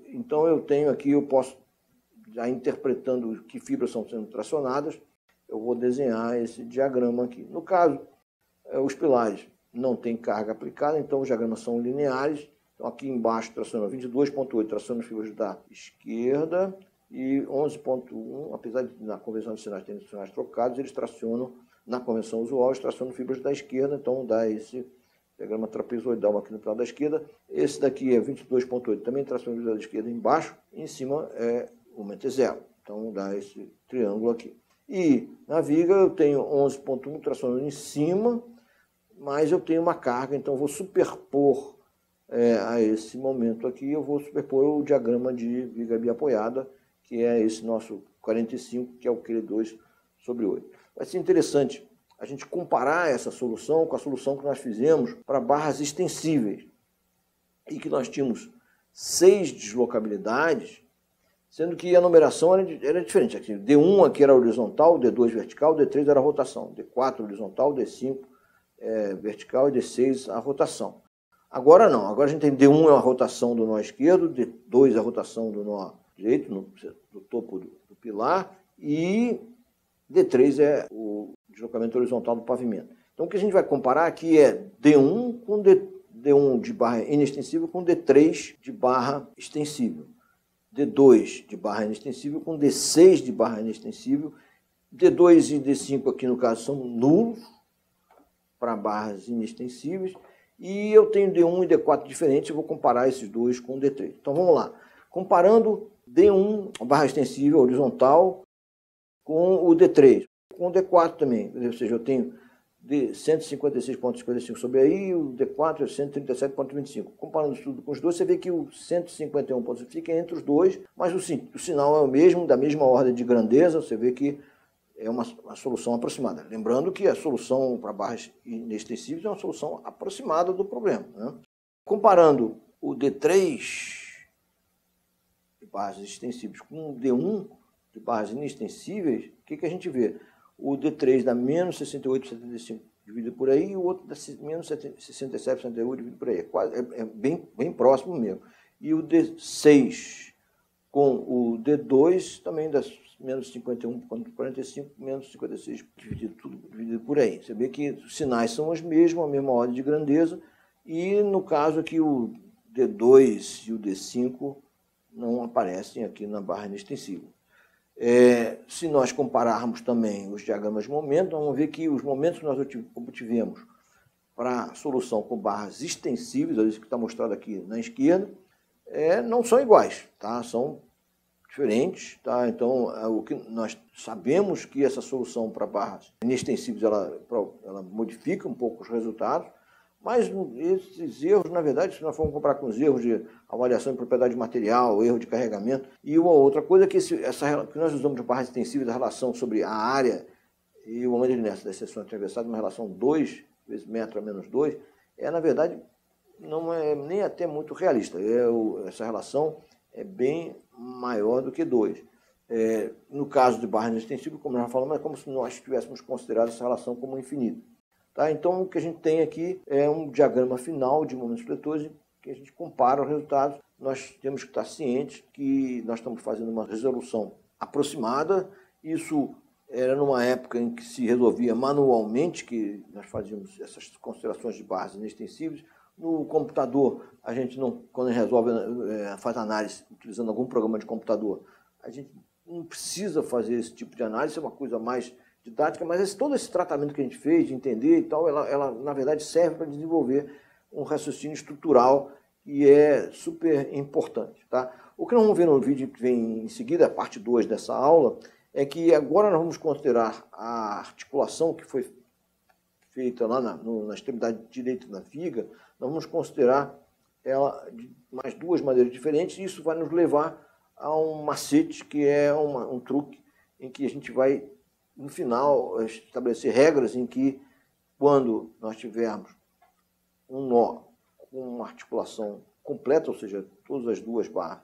Então eu tenho aqui, eu posso, já interpretando que fibras estão sendo tracionadas, eu vou desenhar esse diagrama aqui. No caso, os pilares não têm carga aplicada, então os diagramas são lineares. Então aqui embaixo traciona 22.8, traciona as fibras da esquerda, e 11.1, apesar de na convenção de sinais terem sinais trocados, eles tracionam, na convenção usual, eles tracionam fibras da esquerda, então dá esse diagrama trapezoidal aqui no plano da esquerda. Esse daqui é 22.8, também traciona fibras da esquerda embaixo, e em cima o momento é 0. Então dá esse triângulo aqui. E na viga eu tenho 11.1 tracionando em cima, mas eu tenho uma carga, então eu vou superpor a esse momento aqui, eu vou superpor o diagrama de viga biapoiada, que é esse nosso 45, que é o Q2 sobre 8. Vai ser interessante a gente comparar essa solução com a solução que nós fizemos para barras extensíveis, e que nós tínhamos 6 deslocabilidades, sendo que a numeração era diferente. Aqui, D1 aqui era horizontal, D2 vertical, D3 era a rotação, D4 horizontal, D5 vertical e D6 a rotação. Agora não, agora a gente tem D1 é a rotação do nó esquerdo, D2 é a rotação do nó direito, no topo do pilar, e D3 é o deslocamento horizontal do pavimento. Então, o que a gente vai comparar aqui é D1 com D1 de barra inextensível com D3 de barra extensível. D2 de barra inextensível com D6 de barra inextensível. D2 e D5 aqui, no caso, são nulos para barras inextensíveis. E eu tenho D1 e D4 diferentes, eu vou comparar esses dois com o D3. Então, vamos lá. Comparando D1, a barra extensível horizontal, com o D3, com o D4 também. Ou seja, eu tenho de 156,55 sobre aí, o D4 é 137,25. Comparando tudo com os dois, você vê que o 151 fica entre os dois, mas o sinal é o mesmo, da mesma ordem de grandeza, você vê que é uma solução aproximada. Lembrando que a solução para barras inextensíveis é uma solução aproximada do problema, né? Comparando o D3 de barras extensíveis com o D1 de barras inextensíveis, o que a gente vê? O D3 dá menos 68,75 dividido por aí, e o outro dá menos 67,68 dividido por aí. É bem próximo mesmo. E o D6 com o D2 também dá menos 51,45, menos 56 dividido por aí. Você vê que os sinais são os mesmos, a mesma ordem de grandeza, e no caso aqui o D2 e o D5 não aparecem aqui na barra inextensível. Se nós compararmos também os diagramas de momento, vamos ver que os momentos que nós obtivemos para a solução com barras extensíveis, isso que está mostrado aqui na esquerda, não são iguais, tá? São diferentes, tá? Então, o que nós sabemos que essa solução para barras inextensíveis, ela modifica um pouco os resultados, mas esses erros, na verdade, se nós formos comparar com os erros de avaliação de propriedade material, erro de carregamento, e uma outra coisa que que nós usamos de barras extensivas, a relação sobre a área e o momento de inércia das seções transversais, uma relação 2 vezes metro a menos 2, na verdade, não é nem até muito realista. Essa relação é bem maior do que 2. No caso de barras inextensíveis, como nós falamos, é como se nós tivéssemos considerado essa relação como infinita. Tá? Então, o que a gente tem aqui é um diagrama final de momentos fletores, que a gente compara os resultados. Nós temos que estar cientes que nós estamos fazendo uma resolução aproximada. Isso era numa época em que se resolvia manualmente, que nós fazíamos essas considerações de barras inextensíveis. No computador, a gente não, quando a gente resolve, faz análise utilizando algum programa de computador, a gente não precisa fazer esse tipo de análise, é uma coisa mais didática, mas todo esse tratamento que a gente fez, de entender e tal, ela na verdade serve para desenvolver um raciocínio estrutural que é super importante. Tá? O que nós vamos ver no vídeo que vem em seguida, a parte 2 dessa aula, é que agora nós vamos considerar a articulação que foi feita lá na extremidade direita da viga, nós vamos considerar ela de mais duas maneiras diferentes, e isso vai nos levar a um macete, que é um truque em que a gente vai, no final, estabelecer regras em que, quando nós tivermos um nó com uma articulação completa, ou seja, todas as duas barras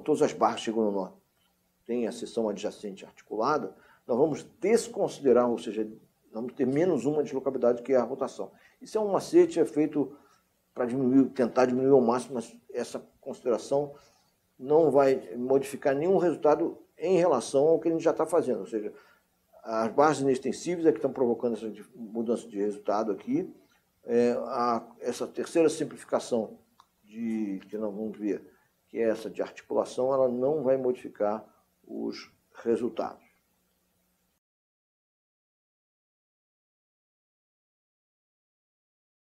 todas as barras chegam no nó, tem a seção adjacente articulada, nós vamos desconsiderar, ou seja, vamos ter menos uma deslocabilidade, que é a rotação. Isso é um macete, feito para tentar diminuir ao máximo, mas essa consideração não vai modificar nenhum resultado em relação ao que a gente já está fazendo. Ou seja, as barras inextensíveis é que estão provocando essa mudança de resultado aqui. Essa terceira simplificação que nós vamos ver, que é essa de articulação, ela não vai modificar os resultados.